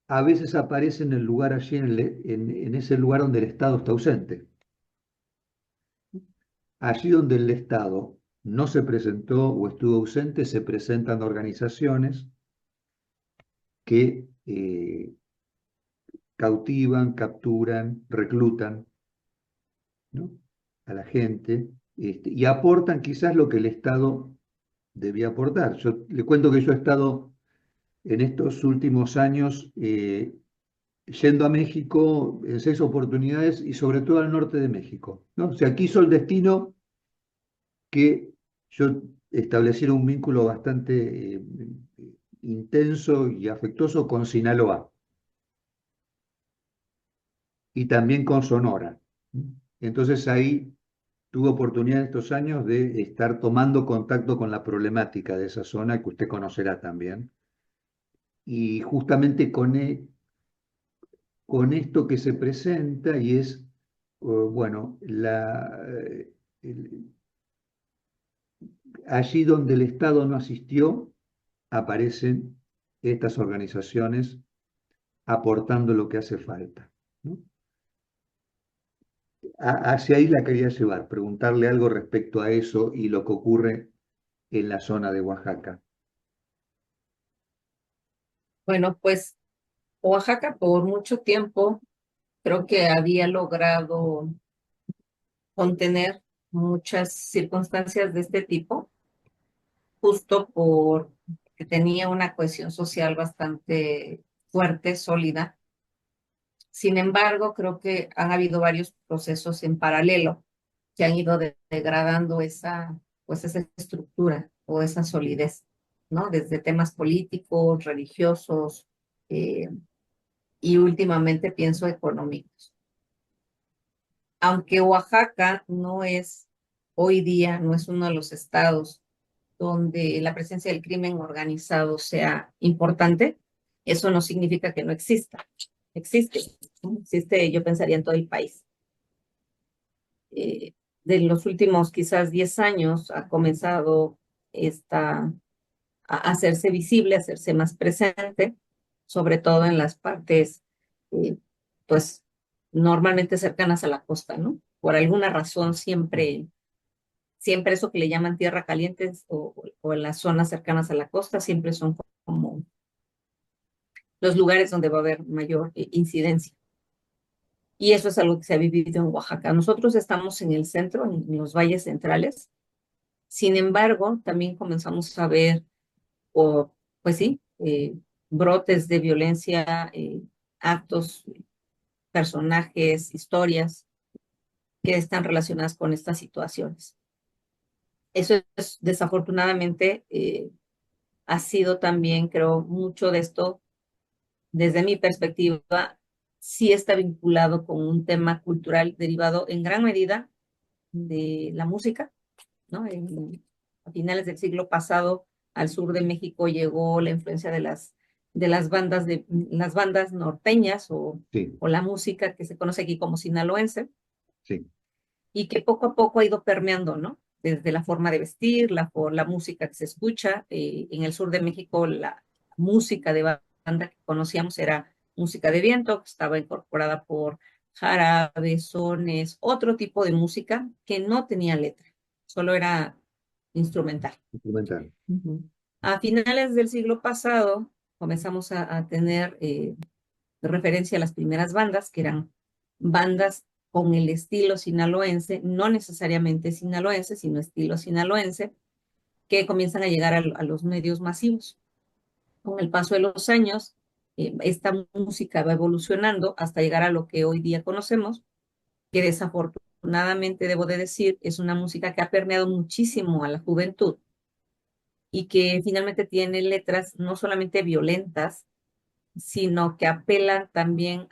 a veces aparece en el lugar allí, en ese lugar donde el Estado está ausente. Allí donde el Estado no se presentó o estuvo ausente, se presentan organizaciones que cautivan, capturan, reclutan, ¿no? A la gente, y aportan quizás lo que el Estado debía aportar. Yo le cuento que yo he estado en estos últimos años yendo a México en 6 oportunidades y sobre todo al norte de México, ¿no? O sea, quiso el destino que yo estableciera un vínculo bastante intenso y afectuoso con Sinaloa y también con Sonora. Entonces ahí tuve oportunidad estos años de estar tomando contacto con la problemática de esa zona que usted conocerá también. Y justamente con esto que se presenta y es, bueno, el- allí donde el Estado no asistió, aparecen estas organizaciones aportando lo que hace falta, ¿no? Hacia ahí la quería llevar, preguntarle algo respecto a eso y lo que ocurre en la zona de Oaxaca. Bueno, pues Oaxaca por mucho tiempo creo que había logrado contener muchas circunstancias de este tipo, justo por que tenía una cohesión social bastante fuerte, sólida. Sin embargo, creo que han habido varios procesos en paralelo que han ido degradando pues esa estructura o esa solidez, ¿no? Desde temas políticos, religiosos, eh, y últimamente pienso económicos. Aunque Oaxaca no es hoy día, no es uno de los estados donde la presencia del crimen organizado sea importante, eso no significa que no exista. Existe. Existe, yo pensaría, en todo el país. De los últimos quizás 10 años ha comenzado esta, a hacerse visible, a hacerse más presente, sobre todo en las partes, eh, pues, normalmente cercanas a la costa, ¿no? Por alguna razón siempre eso que le llaman tierra caliente o en las zonas cercanas a la costa, siempre son como los lugares donde va a haber mayor incidencia. Y eso es algo que se ha vivido en Oaxaca. Nosotros estamos en el centro, en los valles centrales. Sin embargo, también comenzamos a ver, o, pues sí, brotes de violencia, actos, personajes, historias que están relacionadas con estas situaciones. Eso es, desafortunadamente, ha sido también, creo, mucho de esto, desde mi perspectiva, sí está vinculado con un tema cultural derivado en gran medida de la música, ¿no? A finales del siglo pasado, al sur de México llegó la influencia las bandas norteñas Sí, o la música que se conoce aquí como sinaloense, sí. y que poco a poco ha ido permeando, ¿no? Desde la forma de vestir, la música que se escucha. En el sur de México, la música de banda que conocíamos era música de viento, que estaba incorporada por jarabes, sones, otro tipo de música que no tenía letra, solo era instrumental. Instrumental. Ujú. A finales del siglo pasado comenzamos a tener referencia a las primeras bandas, que eran bandas con el estilo sinaloense, no necesariamente sinaloense, sino estilo sinaloense, que comienzan a llegar a los medios masivos. Con el paso de los años, esta música va evolucionando hasta llegar a lo que hoy día conocemos, que desafortunadamente, debo de decir, es una música que ha permeado muchísimo a la juventud y que finalmente tiene letras no solamente violentas, sino que apelan también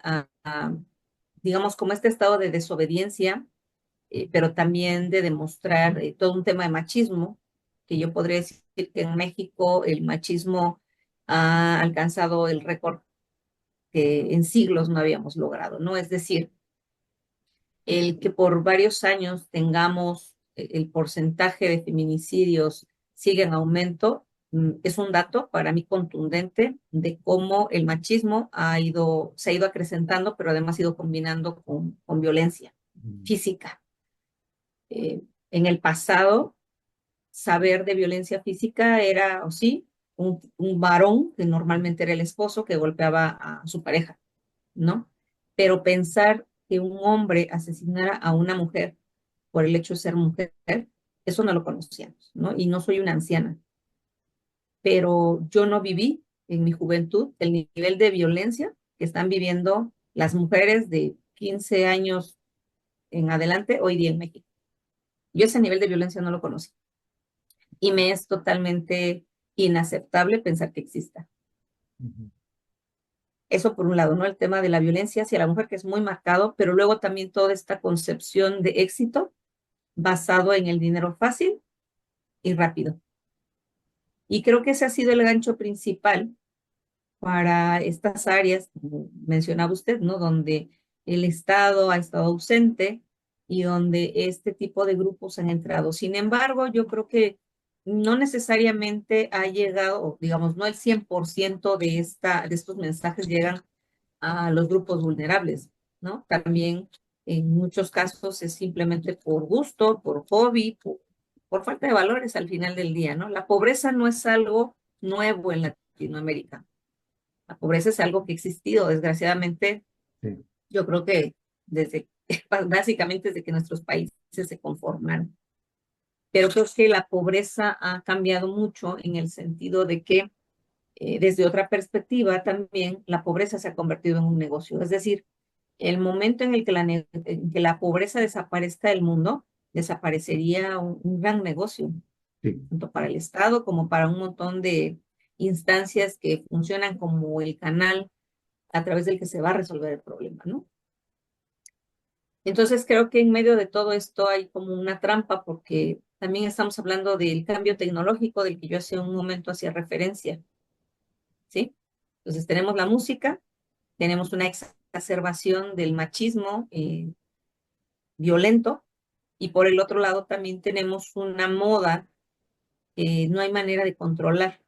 digamos, como este estado de desobediencia, pero también de demostrar todo un tema de machismo, que yo podría decir que en México el machismo ha alcanzado el récord que en siglos no habíamos logrado, ¿no? Es decir, el que por varios años tengamos el porcentaje de feminicidios sigue en aumento, es un dato para mí contundente de cómo el machismo se ha ido acrecentando, pero además ha ido combinando con violencia Mm. física. En el pasado, saber de violencia física era, o sí, un varón, que normalmente era el esposo, que golpeaba a su pareja, ¿no? Pero pensar que un hombre asesinara a una mujer por el hecho de ser mujer, eso no lo conocíamos, ¿no? Y no soy una anciana, pero yo no viví en mi juventud el nivel de violencia que están viviendo las mujeres de 15 años en adelante hoy día en México. Yo ese nivel de violencia no lo conocí y me es totalmente inaceptable pensar que exista. Ujú. Eso por un lado, ¿no? El tema de la violencia hacia la mujer, que es muy marcado, pero luego también toda esta concepción de éxito basado en el dinero fácil y rápido. Y creo que ese ha sido el gancho principal para estas áreas, como mencionaba usted, ¿no? Donde el Estado ha estado ausente y donde este tipo de grupos han entrado. Sin embargo, yo creo que no necesariamente ha llegado, o digamos, no el 100% de estos mensajes llegan a los grupos vulnerables, ¿no? También en muchos casos es simplemente por gusto, por hobby, por falta de valores al final del día, ¿no? La pobreza no es algo nuevo en Latinoamérica. La pobreza es algo que ha existido, desgraciadamente, Sí. yo creo que desde, básicamente desde que nuestros países se conformaron. Pero creo que la pobreza ha cambiado mucho en el sentido de que desde otra perspectiva también la pobreza se ha convertido en un negocio. Es decir, el momento en el que en que la pobreza desaparezca del mundo, desaparecería un gran negocio, Sí. tanto para el Estado como para un montón de instancias que funcionan como el canal a través del que se va a resolver el problema, ¿no? Entonces creo que en medio de todo esto hay como una trampa porque también estamos hablando del cambio tecnológico del que yo hace un momento hacía referencia, ¿sí? Entonces tenemos la música, tenemos una exacerbación del machismo violento, y por el otro lado también tenemos una moda que no hay manera de controlar.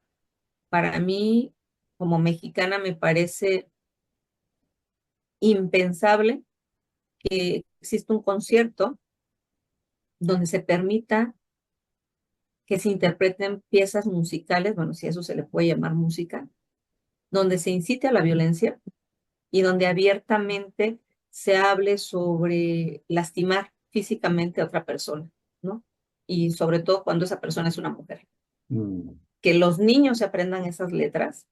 Para mí, como mexicana, me parece impensable que exista un concierto donde se permita que se interpreten piezas musicales, bueno, si eso se le puede llamar música, donde se incite a la violencia y donde abiertamente se hable sobre lastimar físicamente a otra persona, ¿no? Y sobre todo cuando esa persona es una mujer. Mm, Que los niños se aprendan esas letras,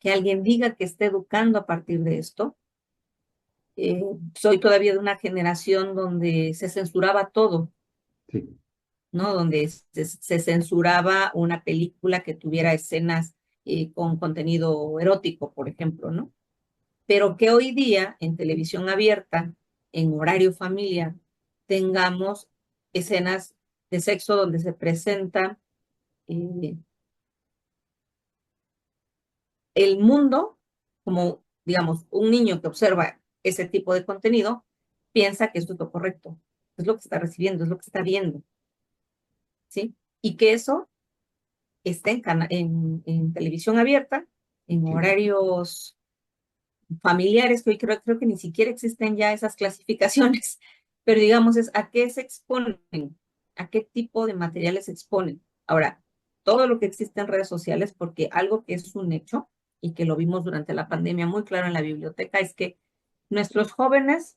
que alguien diga que esté educando a partir de esto. Soy todavía de una generación donde se censuraba todo, sí. ¿no? Donde se censuraba una película que tuviera escenas con contenido erótico, por ejemplo, ¿no? Pero que hoy día en televisión abierta, en horario familiar, tengamos escenas de sexo donde se presenta eh, el mundo como, digamos, un niño que observa ese tipo de contenido, piensa que esto es lo correcto, es lo que está recibiendo, es lo que está viendo, ¿sí? Y que eso está en televisión abierta, en Sí. horarios familiares, que hoy creo que ni siquiera existen ya esas clasificaciones, pero digamos es a qué se exponen, a qué tipo de materiales se exponen. Ahora, todo lo que existe en redes sociales, porque algo que es un hecho y que lo vimos durante la pandemia muy claro en la biblioteca, es que nuestros jóvenes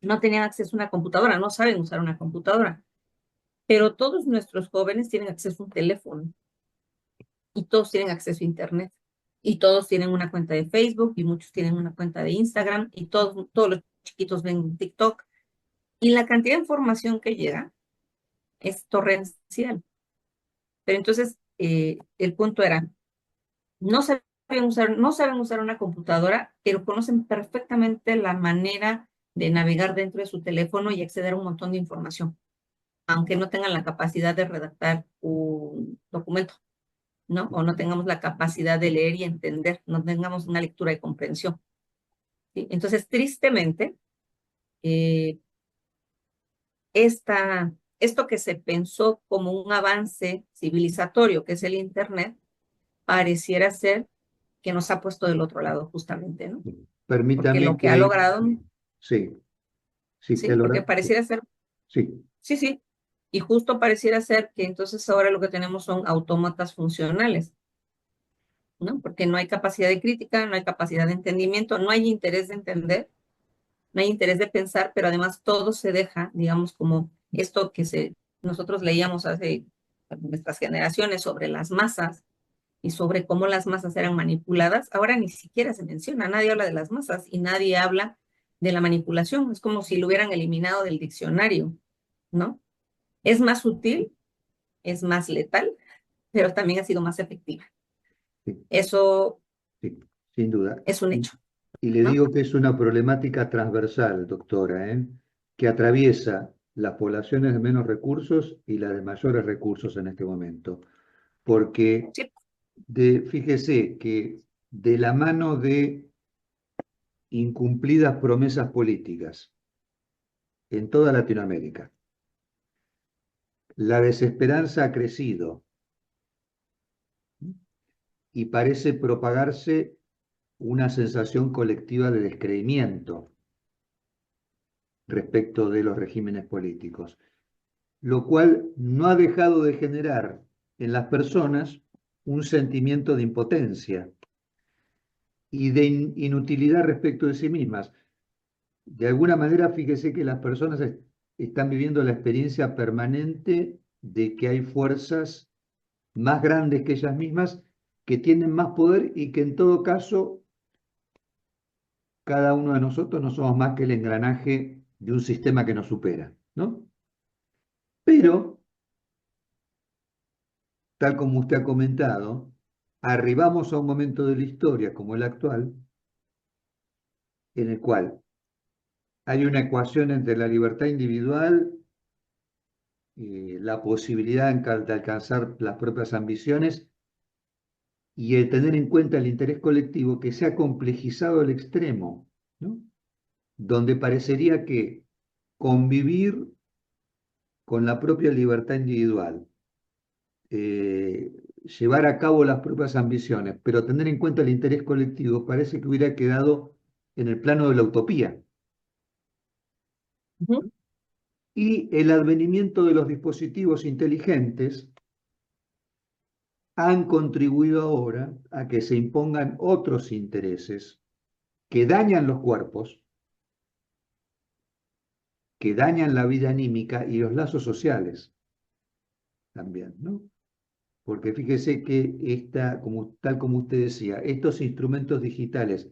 no tenían acceso a una computadora, no saben usar una computadora, pero todos nuestros jóvenes tienen acceso a un teléfono y todos tienen acceso a Internet. Y todos tienen una cuenta de Facebook y muchos tienen una cuenta de Instagram y todos los chiquitos ven TikTok. Y la cantidad de información que llega es torrencial. Pero entonces el punto era, no saben usar una computadora, pero conocen perfectamente la manera de navegar dentro de su teléfono y acceder a un montón de información, aunque no tengan la capacidad de redactar un documento, ¿no? O no tengamos la capacidad de leer y entender, no tengamos una lectura de comprensión, ¿sí? Entonces, tristemente, eh, esto que se pensó como un avance civilizatorio, que es el Internet, pareciera ser que nos ha puesto del otro lado justamente, ¿no? Porque Permítame lo que ha que, logrado, sí, sí, que sí, porque pareciera ser, sí, sí, sí, y justo pareciera ser que entonces ahora lo que tenemos son autómatas funcionales, ¿no? Porque no hay capacidad de crítica, no hay capacidad de entendimiento, no hay interés de entender, no hay interés de pensar, pero además todo se deja, digamos, como esto nosotros leíamos hace nuestras generaciones sobre las masas y sobre cómo las masas eran manipuladas, ahora ni siquiera se menciona, nadie habla de las masas y nadie habla de la manipulación, es como si lo hubieran eliminado del diccionario, ¿no? Es más sutil, es más letal, pero también ha sido más efectiva. sí, Eso sí, sin duda. es un hecho, Y le ¿no? digo que es una problemática transversal, doctora, ¿eh? Que atraviesa las poblaciones de menos recursos y las de mayores recursos en este momento. Porque Sí, fíjese que de la mano de incumplidas promesas políticas en toda Latinoamérica, la desesperanza ha crecido y parece propagarse una sensación colectiva de descreimiento respecto de los regímenes políticos, lo cual no ha dejado de generar en las personas un sentimiento de impotencia y de inutilidad respecto de sí mismas. De alguna manera, fíjese que las personas están viviendo la experiencia permanente de que hay fuerzas más grandes que ellas mismas que tienen más poder y que en todo caso cada uno de nosotros no somos más que el engranaje de un sistema que nos supera, ¿no? Pero, tal como usted ha comentado, arribamos a un momento de la historia como el actual, en el cual hay una ecuación entre la libertad individual, la posibilidad de alcanzar las propias ambiciones y el tener en cuenta el interés colectivo que se ha complejizado al extremo. ¿no? Donde parecería que convivir con la propia libertad individual, eh, llevar a cabo las propias ambiciones, pero tener en cuenta el interés colectivo, parece que hubiera quedado en el plano de la utopía. Ujú. Y el advenimiento de los dispositivos inteligentes han contribuido ahora a que se impongan otros intereses que dañan los cuerpos, que dañan la vida anímica y los lazos sociales también, ¿no? Porque fíjese que tal como usted decía, estos instrumentos digitales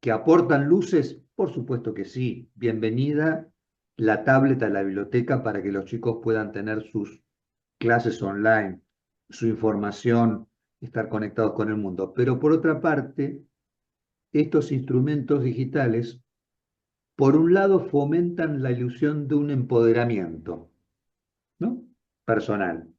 que aportan luces, por supuesto que sí. Bienvenida la tablet a la biblioteca para que los chicos puedan tener sus clases online, su información, estar conectados con el mundo. Pero por otra parte, estos instrumentos digitales, por un lado, fomentan la ilusión de un empoderamiento, ¿no? Personal.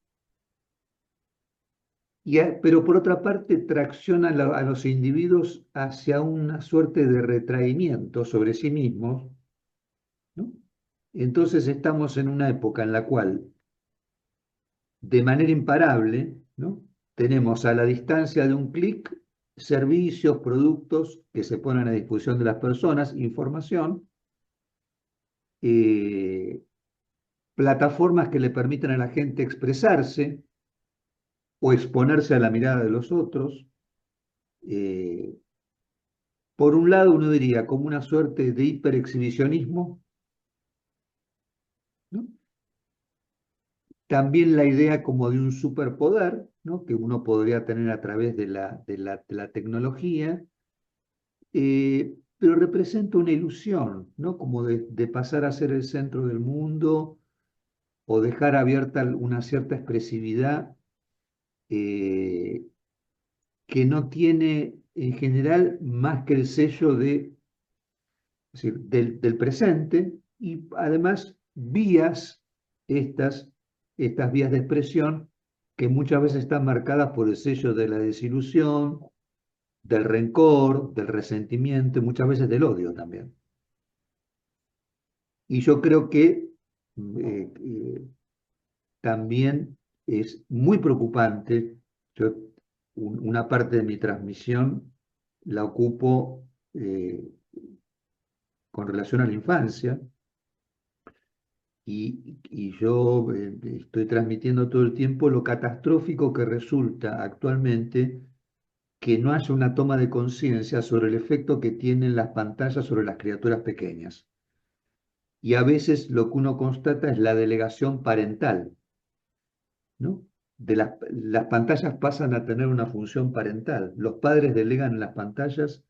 Pero por otra parte, traccionan a los individuos hacia una suerte de retraimiento sobre sí mismos, ¿no? Entonces estamos en una época en la cual, de manera imparable, ¿no? Tenemos a la distancia de un clic servicios, productos que se ponen a disposición de las personas, información, eh, plataformas que le permiten a la gente expresarse o exponerse a la mirada de los otros. eh, por un lado, uno diría como una suerte de hiperexhibicionismo, ¿no? También la idea como de un superpoder, ¿no? Que uno podría tener a través de la tecnología, pero representa una ilusión, ¿no? Como de pasar a ser el centro del mundo o dejar abierta una cierta expresividad eh, que no tiene en general más que el sello es decir, del presente y además vías, estas, estas vías de expresión que muchas veces están marcadas por el sello de la desilusión, del rencor, del resentimiento y muchas veces del odio también. Y yo creo que también es muy preocupante. Yo, una parte de mi transmisión la ocupo con relación a la infancia y yo estoy transmitiendo todo el tiempo lo catastrófico que resulta actualmente que no haya una toma de conciencia sobre el efecto que tienen las pantallas sobre las criaturas pequeñas. Y a veces lo que uno constata es la delegación parental, ¿no? Las pantallas pasan a tener una función parental. Los padres delegan en las pantallas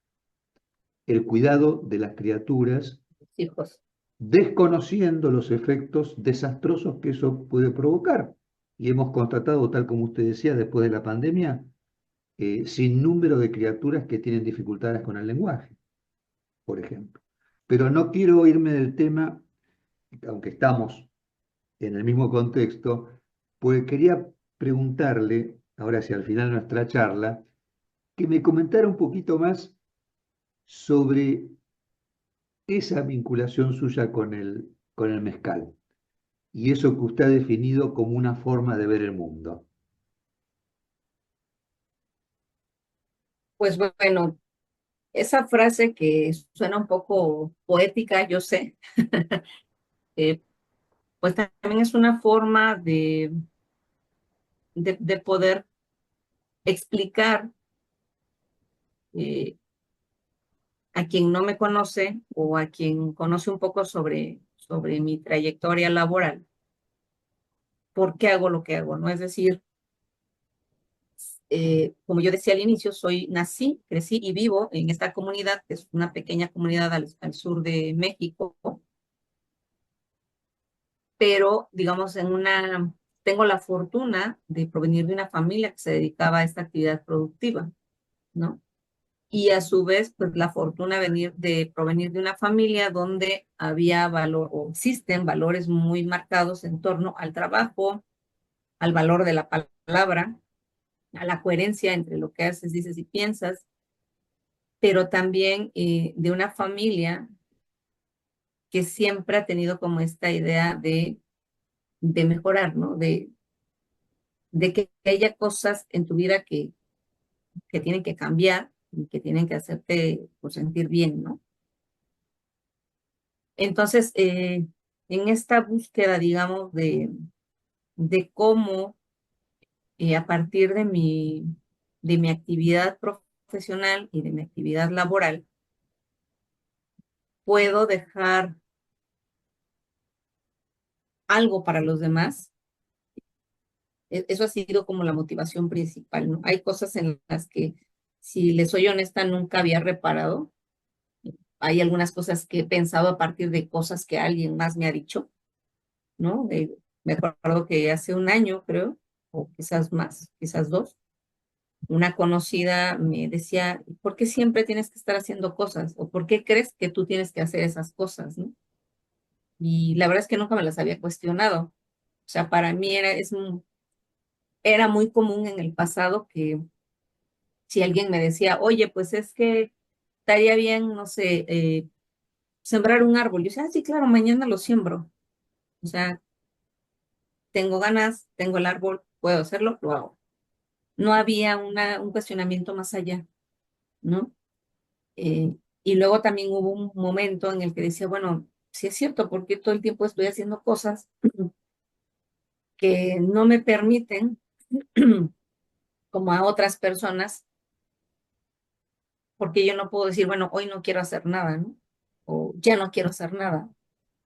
el cuidado de las criaturas, Hijos. desconociendo los efectos desastrosos que eso puede provocar. Y hemos constatado, tal como usted decía, después de la pandemia, sin número de criaturas que tienen dificultades con el lenguaje, por ejemplo. Pero no quiero irme del tema, aunque estamos en el mismo contexto, pues quería preguntarle, ahora hacia el final de nuestra charla, que me comentara un poquito más sobre esa vinculación suya con el mezcal y eso que usted ha definido como una forma de ver el mundo. Pues bueno, esa frase que suena un poco poética, yo sé, eh, pues también es una forma de poder explicar eh, a quien no me conoce o a quien conoce un poco sobre mi trayectoria laboral, por qué hago lo que hago, ¿no? Es decir, como yo decía al inicio, nací, crecí y vivo en esta comunidad, que es una pequeña comunidad al sur de México, pero digamos, tengo la fortuna de provenir de una familia que se dedicaba a esta actividad productiva, ¿no? Y a su vez, pues la fortuna de provenir de una familia donde había valor o existen valores muy marcados en torno al trabajo, al valor de la palabra, a la coherencia entre lo que haces, dices y piensas. pero también de una familia que siempre ha tenido como esta idea de mejorar, ¿no? De que haya cosas en tu vida que tienen que cambiar y que tienen que hacerte pues, sentir bien, ¿no? Entonces, en esta búsqueda, digamos, de cómo a partir de mi actividad profesional y de mi actividad laboral, puedo dejar algo para los demás. Eso ha sido como la motivación principal, ¿no? Hay cosas en las que, si les soy honesta, nunca había reparado. Hay algunas cosas que he pensado a partir de cosas que alguien más me ha dicho, ¿no? Me acuerdo que hace un año, creo, o quizás más, quizás dos, una conocida me decía, ¿por qué siempre tienes que estar haciendo cosas? ¿O por qué crees que tú tienes que hacer esas cosas, ¿no? Y la verdad es que nunca me las había cuestionado. O sea, para mí era muy común en el pasado que si alguien me decía, oye, pues es que estaría bien, no sé, sembrar un árbol. Yo decía, ah, sí, claro, mañana lo siembro. O sea, tengo ganas, tengo el árbol, puedo hacerlo, lo hago. No había un cuestionamiento más allá, ¿no? Y luego también hubo un momento en el que decía, bueno, sí es cierto, porque todo el tiempo estoy haciendo cosas que no me permiten, como a otras personas, porque yo no puedo decir, bueno, hoy no quiero hacer nada, ¿no? O ya no quiero hacer nada,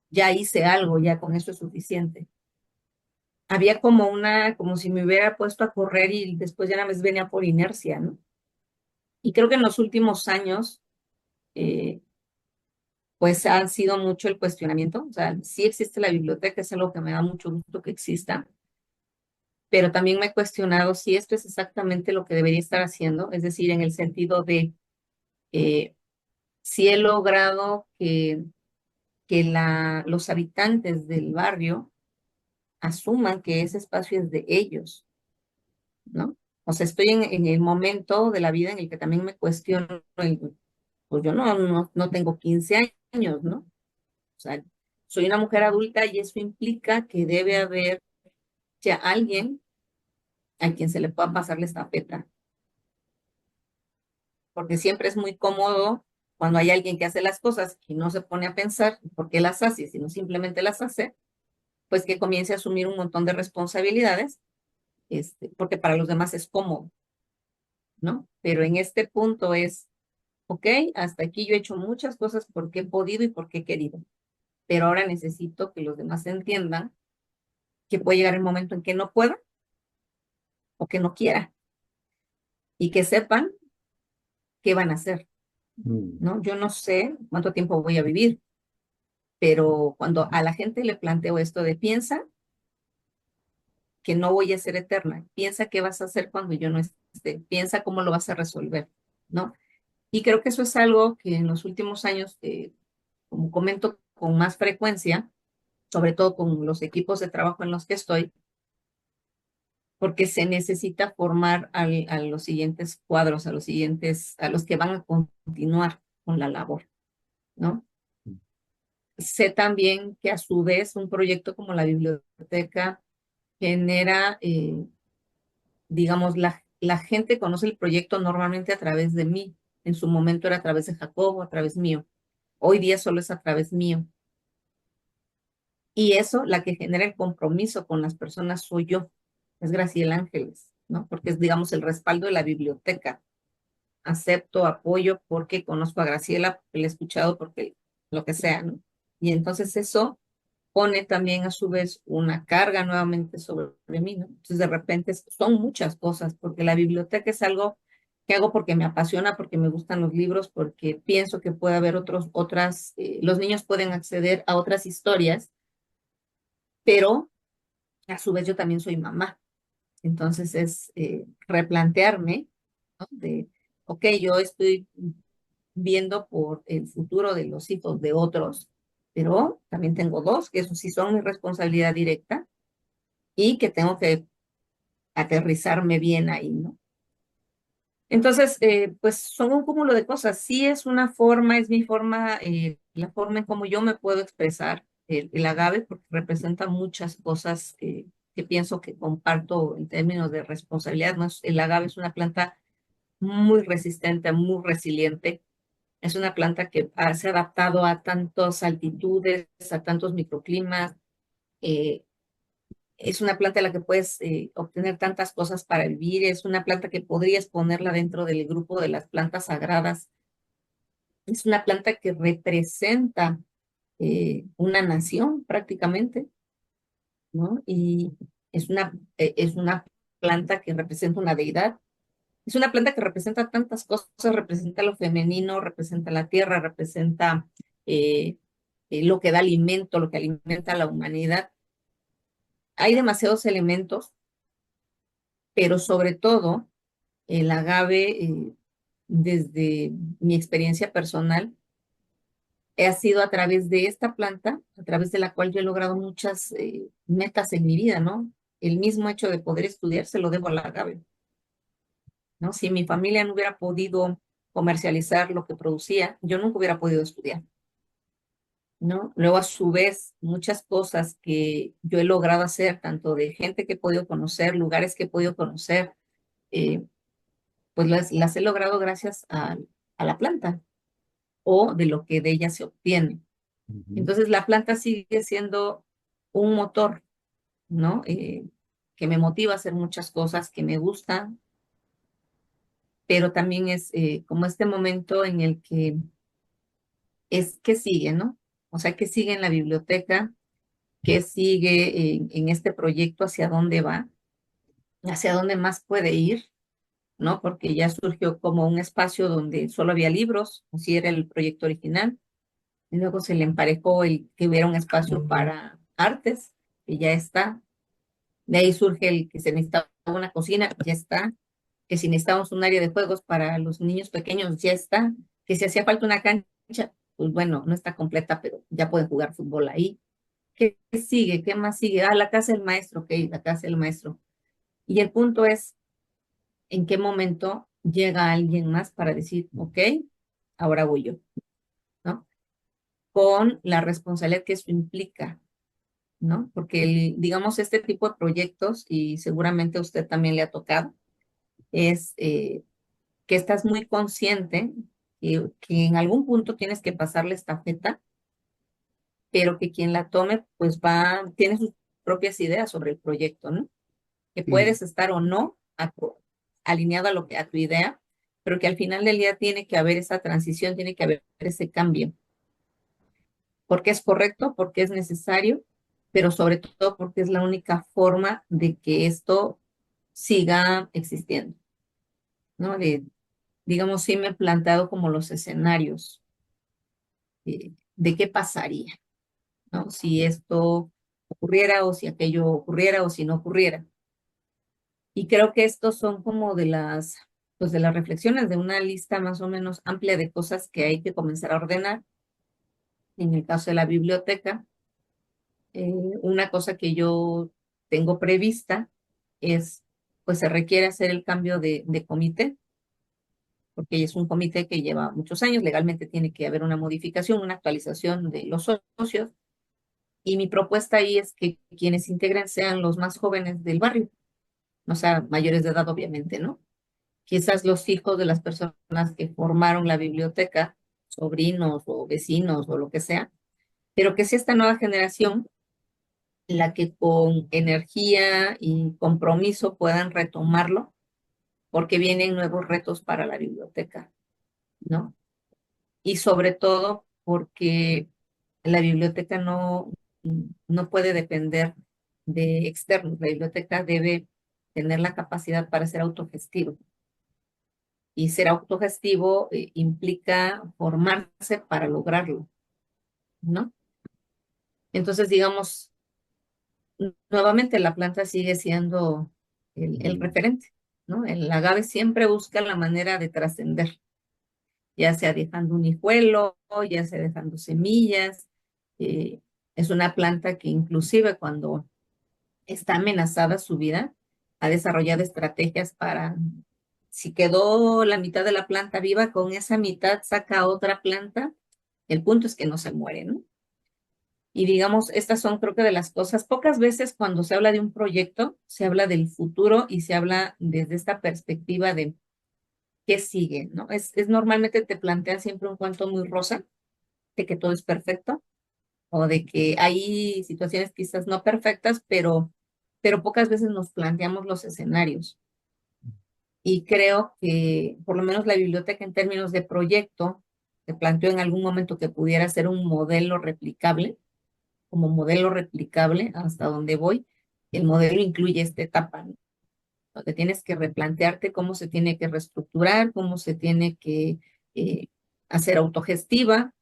ya hice algo, ya con eso es suficiente. Había como si me hubiera puesto a correr y después ya nada más venía por inercia, ¿no? Y creo que en los últimos años, eh, pues ha sido mucho el cuestionamiento. O sea, sí existe la biblioteca, es algo que me da mucho gusto que exista, pero también me he cuestionado si esto es exactamente lo que debería estar haciendo, es decir, en el sentido de eh, si he logrado que los habitantes del barrio asuman que ese espacio es de ellos, ¿no? O sea, estoy en el momento de la vida en el que también me cuestiono, pues yo no tengo 15 años, ¿no? O sea, soy una mujer adulta y eso implica que debe haber ya alguien a quien se le pueda pasar la estafeta, porque siempre es muy cómodo cuando hay alguien que hace las cosas y no se pone a pensar por qué las hace, sino simplemente las hace, pues que comience a asumir un montón de responsabilidades, porque para los demás es cómodo, ¿no? Pero en este punto es, ok, hasta aquí yo he hecho muchas cosas porque he podido y porque he querido, pero ahora necesito que los demás entiendan que puede llegar el momento en que no pueda o que no quiera y que sepan qué van a hacer, Mm. ¿no? Yo no sé cuánto tiempo voy a vivir, pero cuando a la gente le planteo esto de piensa que no voy a ser eterna, piensa qué vas a hacer cuando yo no esté, piensa cómo lo vas a resolver, ¿no? Y creo que eso es algo que en los últimos años, como comento con más frecuencia, sobre todo con los equipos de trabajo en los que estoy, porque se necesita formar a los siguientes cuadros, a los que van a continuar con la labor, ¿no? Sé también que a su vez un proyecto como la biblioteca genera, digamos, la gente conoce el proyecto normalmente a través de mí. En su momento era a través de Jacobo, a través mío. Hoy día solo es a través mío. Y eso, la que genera el compromiso con las personas soy yo, es Graciela Ángeles, ¿no? Porque es, digamos, el respaldo de la biblioteca. Acepto, apoyo porque conozco a Graciela, porque la he escuchado, porque lo que sea, ¿no? Y entonces eso pone también a su vez una carga nuevamente sobre mí, ¿no? Entonces de repente son muchas cosas, porque la biblioteca es algo que hago porque me apasiona, porque me gustan los libros, porque pienso que puede haber los niños pueden acceder a otras historias, pero a su vez yo también soy mamá. Entonces es replantearme, ¿no? Ok, yo estoy viendo por el futuro de los hijos de otros, pero también tengo dos, que eso sí son mi responsabilidad directa y que tengo que aterrizarme bien ahí, ¿no? Entonces, pues son un cúmulo de cosas. Sí es una forma, es mi forma, la forma en cómo yo me puedo expresar el agave, porque representa muchas cosas que pienso que comparto en términos de responsabilidad. ¿No? El agave es una planta muy resistente, muy resiliente. Es una planta que se ha adaptado a tantas altitudes, a tantos microclimas. eh, es una planta de la que puedes obtener tantas cosas para vivir. Es una planta que podrías ponerla dentro del grupo de las plantas sagradas. Es una planta que representa una nación prácticamente, ¿no? Y es una planta que representa una deidad. Es una planta que representa tantas cosas, representa lo femenino, representa la tierra, representa eh, lo que da alimento, lo que alimenta a la humanidad. Hay demasiados elementos, pero sobre todo el agave, desde mi experiencia personal, ha sido a través de esta planta, a través de la cual yo he logrado muchas metas en mi vida, ¿no? El mismo hecho de poder estudiar se lo debo al agave, ¿no? Si mi familia no hubiera podido comercializar lo que producía, yo nunca hubiera podido estudiar, ¿no? Luego, a su vez, muchas cosas que yo he logrado hacer, tanto de gente que he podido conocer, lugares que he podido conocer, eh, pues las he logrado gracias a la planta o de lo que de ella se obtiene. Ujú. Entonces, la planta sigue siendo un motor, ¿no? Que me motiva a hacer muchas cosas que me gustan, pero también es como este momento en el que es que sigue, ¿no? O sea, que sigue en la biblioteca, que sigue en este proyecto, hacia dónde va, hacia dónde más puede ir, ¿no? Porque ya surgió como un espacio donde solo había libros, así era el proyecto original, y luego se le emparejó el que hubiera un espacio para artes, que ya está. De ahí surge el que se necesitaba una cocina, ya está. Que si necesitábamos un área de juegos para los niños pequeños, ya está. Que si hacía falta una cancha, pues bueno, no está completa, pero ya pueden jugar fútbol ahí. ¿Qué sigue? ¿Qué más sigue? Ah, la casa del maestro, ok, la casa del maestro. Y el punto es, ¿en qué momento llega alguien más para decir, ok, ahora voy yo, ¿no? Con la responsabilidad que eso implica, ¿no? Porque, digamos, este tipo de proyectos, y seguramente a usted también le ha tocado, es que estás muy consciente que en algún punto tienes que pasarle estafeta, pero que quien la tome, pues tiene sus propias ideas sobre el proyecto, ¿no? Que Sí, puedes estar o no alineado a tu idea, pero que al final del día tiene que haber esa transición, tiene que haber ese cambio, porque es correcto, porque es necesario, pero sobre todo porque es la única forma de que esto siga existiendo, ¿no? Digamos, sí me he planteado como los escenarios de qué pasaría, ¿no? Si esto ocurriera o si aquello ocurriera o si no ocurriera. Y creo que estos son como pues de las reflexiones de una lista más o menos amplia de cosas que hay que comenzar a ordenar. En el caso de la biblioteca, una cosa que yo tengo prevista es, pues se requiere hacer el cambio de comité, porque es un comité que lleva muchos años, legalmente tiene que haber una modificación, una actualización de los socios, y mi propuesta ahí es que quienes integren sean los más jóvenes del barrio, o sea, mayores de edad, obviamente, ¿no? Quizás los hijos de las personas que formaron la biblioteca, sobrinos o vecinos o lo que sea, pero que sea esta nueva generación la que con energía y compromiso puedan retomarlo, porque vienen nuevos retos para la biblioteca, ¿no? Y sobre todo porque la biblioteca no puede depender de externos. La biblioteca debe tener la capacidad para ser autogestivo. Y ser autogestivo implica formarse para lograrlo, ¿no? Entonces, digamos, nuevamente la planta sigue siendo el mm, referente, ¿no? El agave siempre busca la manera de trascender, ya sea dejando un hijuelo, ya sea dejando semillas. eh, es una planta que inclusive cuando está amenazada su vida, ha desarrollado estrategias para si quedó la mitad de la planta viva, con esa mitad saca otra planta. El punto es que no se muere, ¿no? Y digamos, estas son creo que de las cosas, pocas veces cuando se habla de un proyecto, se habla del futuro y se habla desde esta perspectiva de qué sigue, ¿no? Es normalmente te plantean siempre un cuento muy rosa, de que todo es perfecto, o de que hay situaciones quizás no perfectas, pero pocas veces nos planteamos los escenarios. Y creo que por lo menos la biblioteca en términos de proyecto se planteó en algún momento que pudiera ser un modelo replicable, como modelo replicable hasta donde voy. El modelo incluye esta etapa, ¿no? Donde tienes que replantearte cómo se tiene que reestructurar, cómo se tiene que eh, hacer autogestiva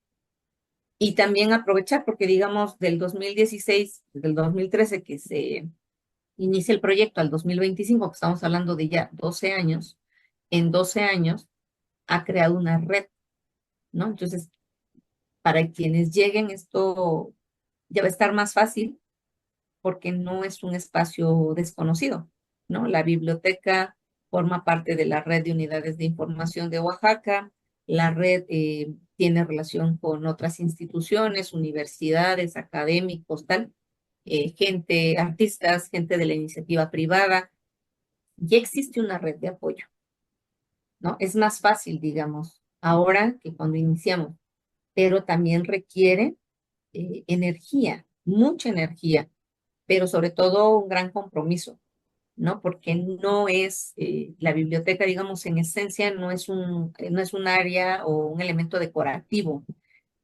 y también aprovechar, porque digamos del 2016, del 2013 que se inicia el proyecto al 2025, que estamos hablando de ya 12 años, en 12 años ha creado una red, ¿no? Entonces, para quienes lleguen esto ya va a estar más fácil porque no es un espacio desconocido, ¿no? La biblioteca forma parte de la red de unidades de información de Oaxaca, la red tiene relación con otras instituciones, universidades, académicos, tal, gente, artistas, gente de la iniciativa privada. Ya existe una red de apoyo, ¿no? Es más fácil, digamos, ahora que cuando iniciamos, pero también requiere energía, mucha energía, pero sobre todo un gran compromiso, ¿no? Porque no es, la biblioteca, digamos, en esencia, no es un área o un elemento decorativo,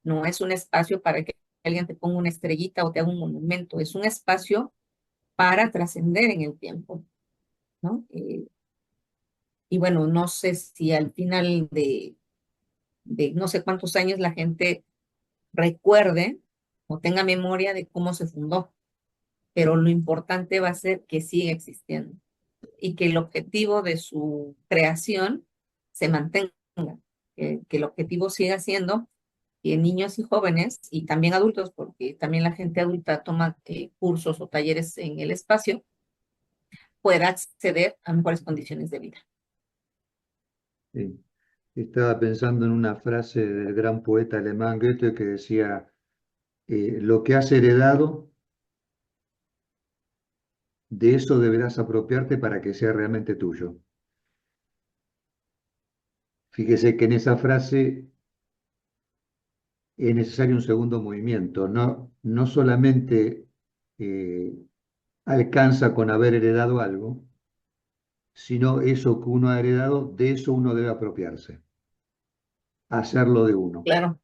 no es un espacio para que alguien te ponga una estrellita o te haga un monumento, es un espacio para trascender en el tiempo, ¿no? Y bueno, no sé si al final de no sé cuántos años la gente recuerde o tenga memoria de cómo se fundó, pero lo importante va a ser que siga existiendo y que el objetivo de su creación se mantenga, que el objetivo siga siendo que niños y jóvenes y también adultos, porque también la gente adulta toma cursos o talleres en el espacio, pueda acceder a mejores condiciones de vida. Sí. Estaba pensando en una frase del gran poeta alemán Goethe que decía, lo que has heredado, de eso deberás apropiarte para que sea realmente tuyo. Fíjese que en esa frase es necesario un segundo movimiento, no solamente eh, alcanza con haber heredado algo, sino eso que uno ha heredado, de eso uno debe apropiarse, hacerlo de uno. Claro,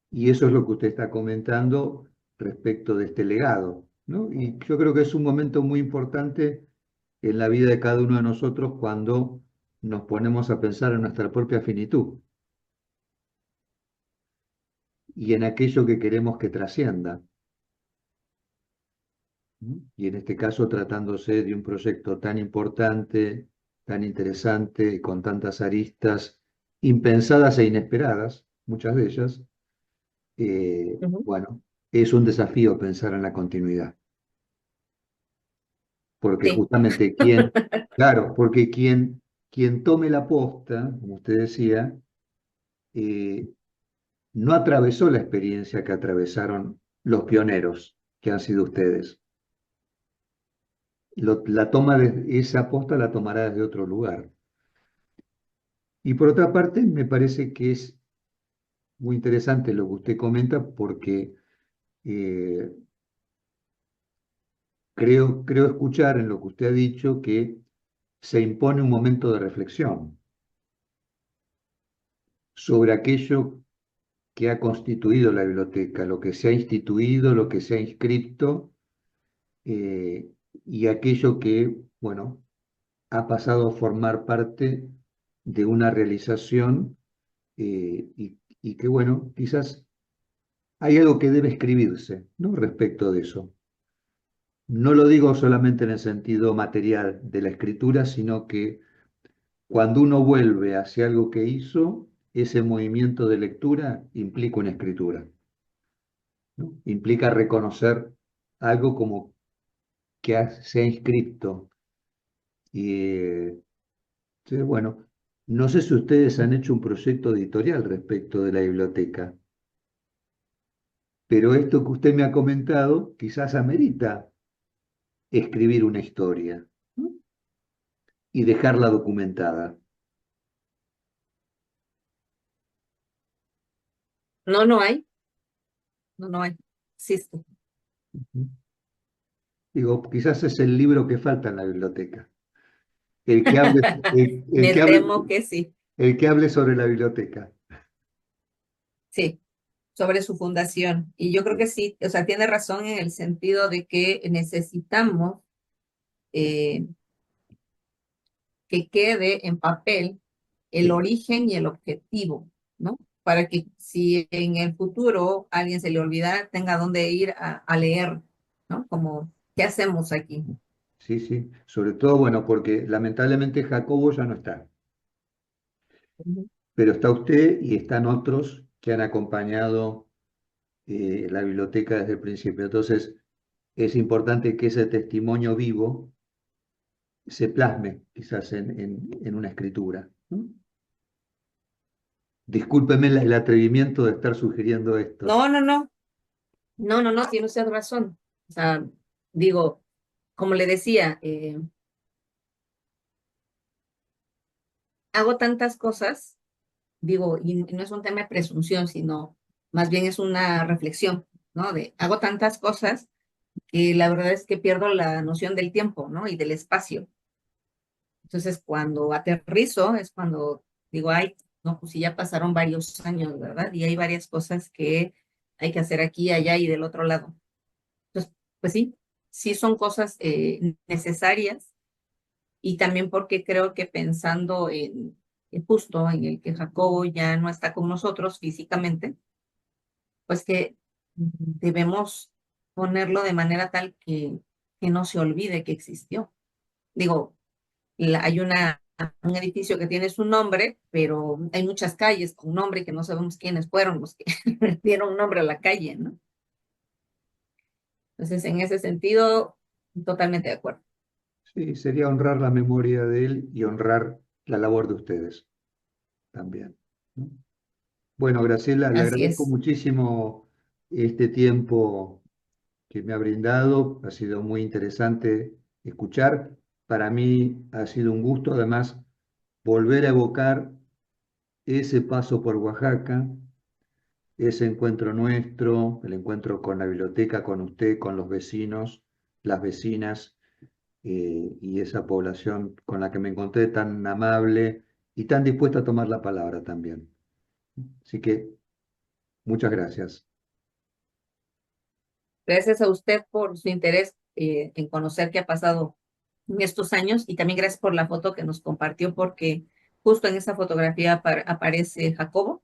Y eso es lo que usted está comentando respecto de este legado, ¿no? Y yo creo que es un momento muy importante en la vida de cada uno de nosotros cuando nos ponemos a pensar en nuestra propia finitud y en aquello que queremos que trascienda. ¿No? Y en este caso, tratándose de un proyecto tan importante, tan interesante, y con tantas aristas impensadas e inesperadas, muchas de ellas, ujú, bueno, es un desafío pensar en la continuidad, porque sí, justamente claro, porque quien tome la posta, como usted decía, eh, no atravesó la experiencia que atravesaron los pioneros, que han sido ustedes. La toma de esa posta la tomará desde otro lugar. Y por otra parte, me parece que es muy interesante lo que usted comenta porque eh, creo escuchar en lo que usted ha dicho que se impone un momento de reflexión sobre aquello que ha constituido la biblioteca, lo que se ha instituido, lo que se ha inscrito eh, y aquello que, bueno, ha pasado a formar parte de una realización y que, bueno, quizás hay algo que debe escribirse, ¿no? Respecto de eso. No lo digo solamente en el sentido material de la escritura, sino que cuando uno vuelve hacia algo que hizo, ese movimiento de lectura implica una escritura, ¿no? Implica reconocer algo como que se ha inscrito. Y entonces, bueno, No sé si ustedes han hecho un proyecto editorial respecto de la biblioteca, pero esto que usted me ha comentado quizás amerita escribir una historia, ¿no? Y dejarla documentada. No, no hay, no, no hay, existe. Ujú. Digo, quizás es el libro que falta en la biblioteca. El que hable, el Me que hable, temo que sí, el que hable sobre la biblioteca. sí, sobre su fundación. Y yo creo que sí, o sea, tiene razón en el sentido de que necesitamos eh, que quede en papel el Sí, origen y el objetivo, ¿no? Para que si en el futuro a alguien se le olvidara, tenga dónde ir a leer, ¿no? Como, ¿qué hacemos aquí? sí, sí. Sobre todo, bueno, porque lamentablemente Jacobo ya no está, Ujú. pero está usted y están otros que han acompañado la biblioteca desde el principio. Entonces, es importante que ese testimonio vivo se plasme quizás en una escritura, ¿no? Discúlpeme el atrevimiento de estar sugiriendo esto. No, no, no, no, no, no, tiene usted razón. O sea, digo, como le decía, hago tantas cosas, digo, y no es un tema de presunción, sino más bien es una reflexión, ¿no? De, hago tantas cosas que la verdad es que pierdo la noción del tiempo, ¿no? Y del espacio. Entonces, cuando aterrizo es cuando digo, ay, no, pues sí, ya pasaron varios años, ¿verdad? Y hay varias cosas que hay que hacer aquí, allá y del otro lado. Entonces, pues sí, sí son cosas necesarias y también porque creo que pensando en justo en el que Jacobo ya no está con nosotros físicamente, pues que debemos ponerlo de manera tal que no se olvide que existió. Digo, hay un edificio que tiene su nombre, pero hay muchas calles con nombre que no sabemos quiénes fueron los que dieron nombre a la calle, ¿no? Entonces, en ese sentido, totalmente de acuerdo. Sí, sería honrar la memoria de él y honrar la labor de ustedes también, ¿no? Bueno, Graciela, le Así agradezco es. muchísimo este tiempo que me ha brindado. Ha sido muy interesante escuchar. Para mí ha sido un gusto, además, volver a evocar ese paso por Oaxaca, ese encuentro nuestro, el encuentro con la biblioteca, con usted, con los vecinos, las vecinas, y esa población con la que me encontré tan amable y tan dispuesta a tomar la palabra también. Así que muchas gracias. Gracias a usted por su interés en conocer qué ha pasado en estos años y también gracias por la foto que nos compartió porque justo en esa fotografía aparece Jacobo,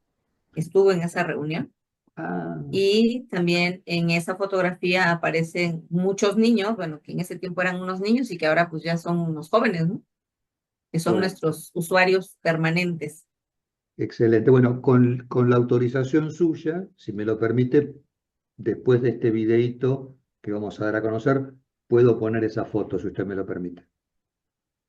estuvo en esa reunión. Ah, Y también en esa fotografía aparecen muchos niños, bueno, que en ese tiempo eran unos niños y que ahora pues ya son unos jóvenes, ¿no? Que son bueno, nuestros usuarios permanentes. excelente. Bueno, con la autorización suya, si me lo permite, después de este videíto que vamos a dar a conocer, puedo poner esa foto, si usted me lo permite.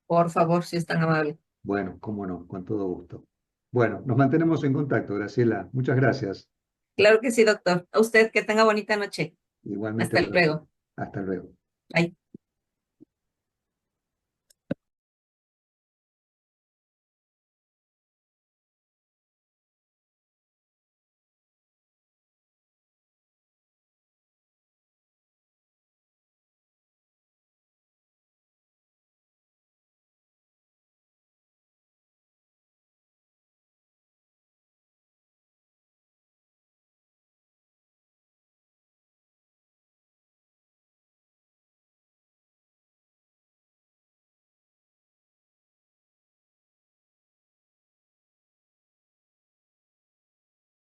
Por favor, si es tan amable. Bueno, cómo no, con todo gusto. Bueno, nos mantenemos en contacto, Graciela. Muchas gracias. Claro que sí, doctor. A usted que tenga bonita noche. Igualmente Hasta para usted. luego. Hasta luego. Bye.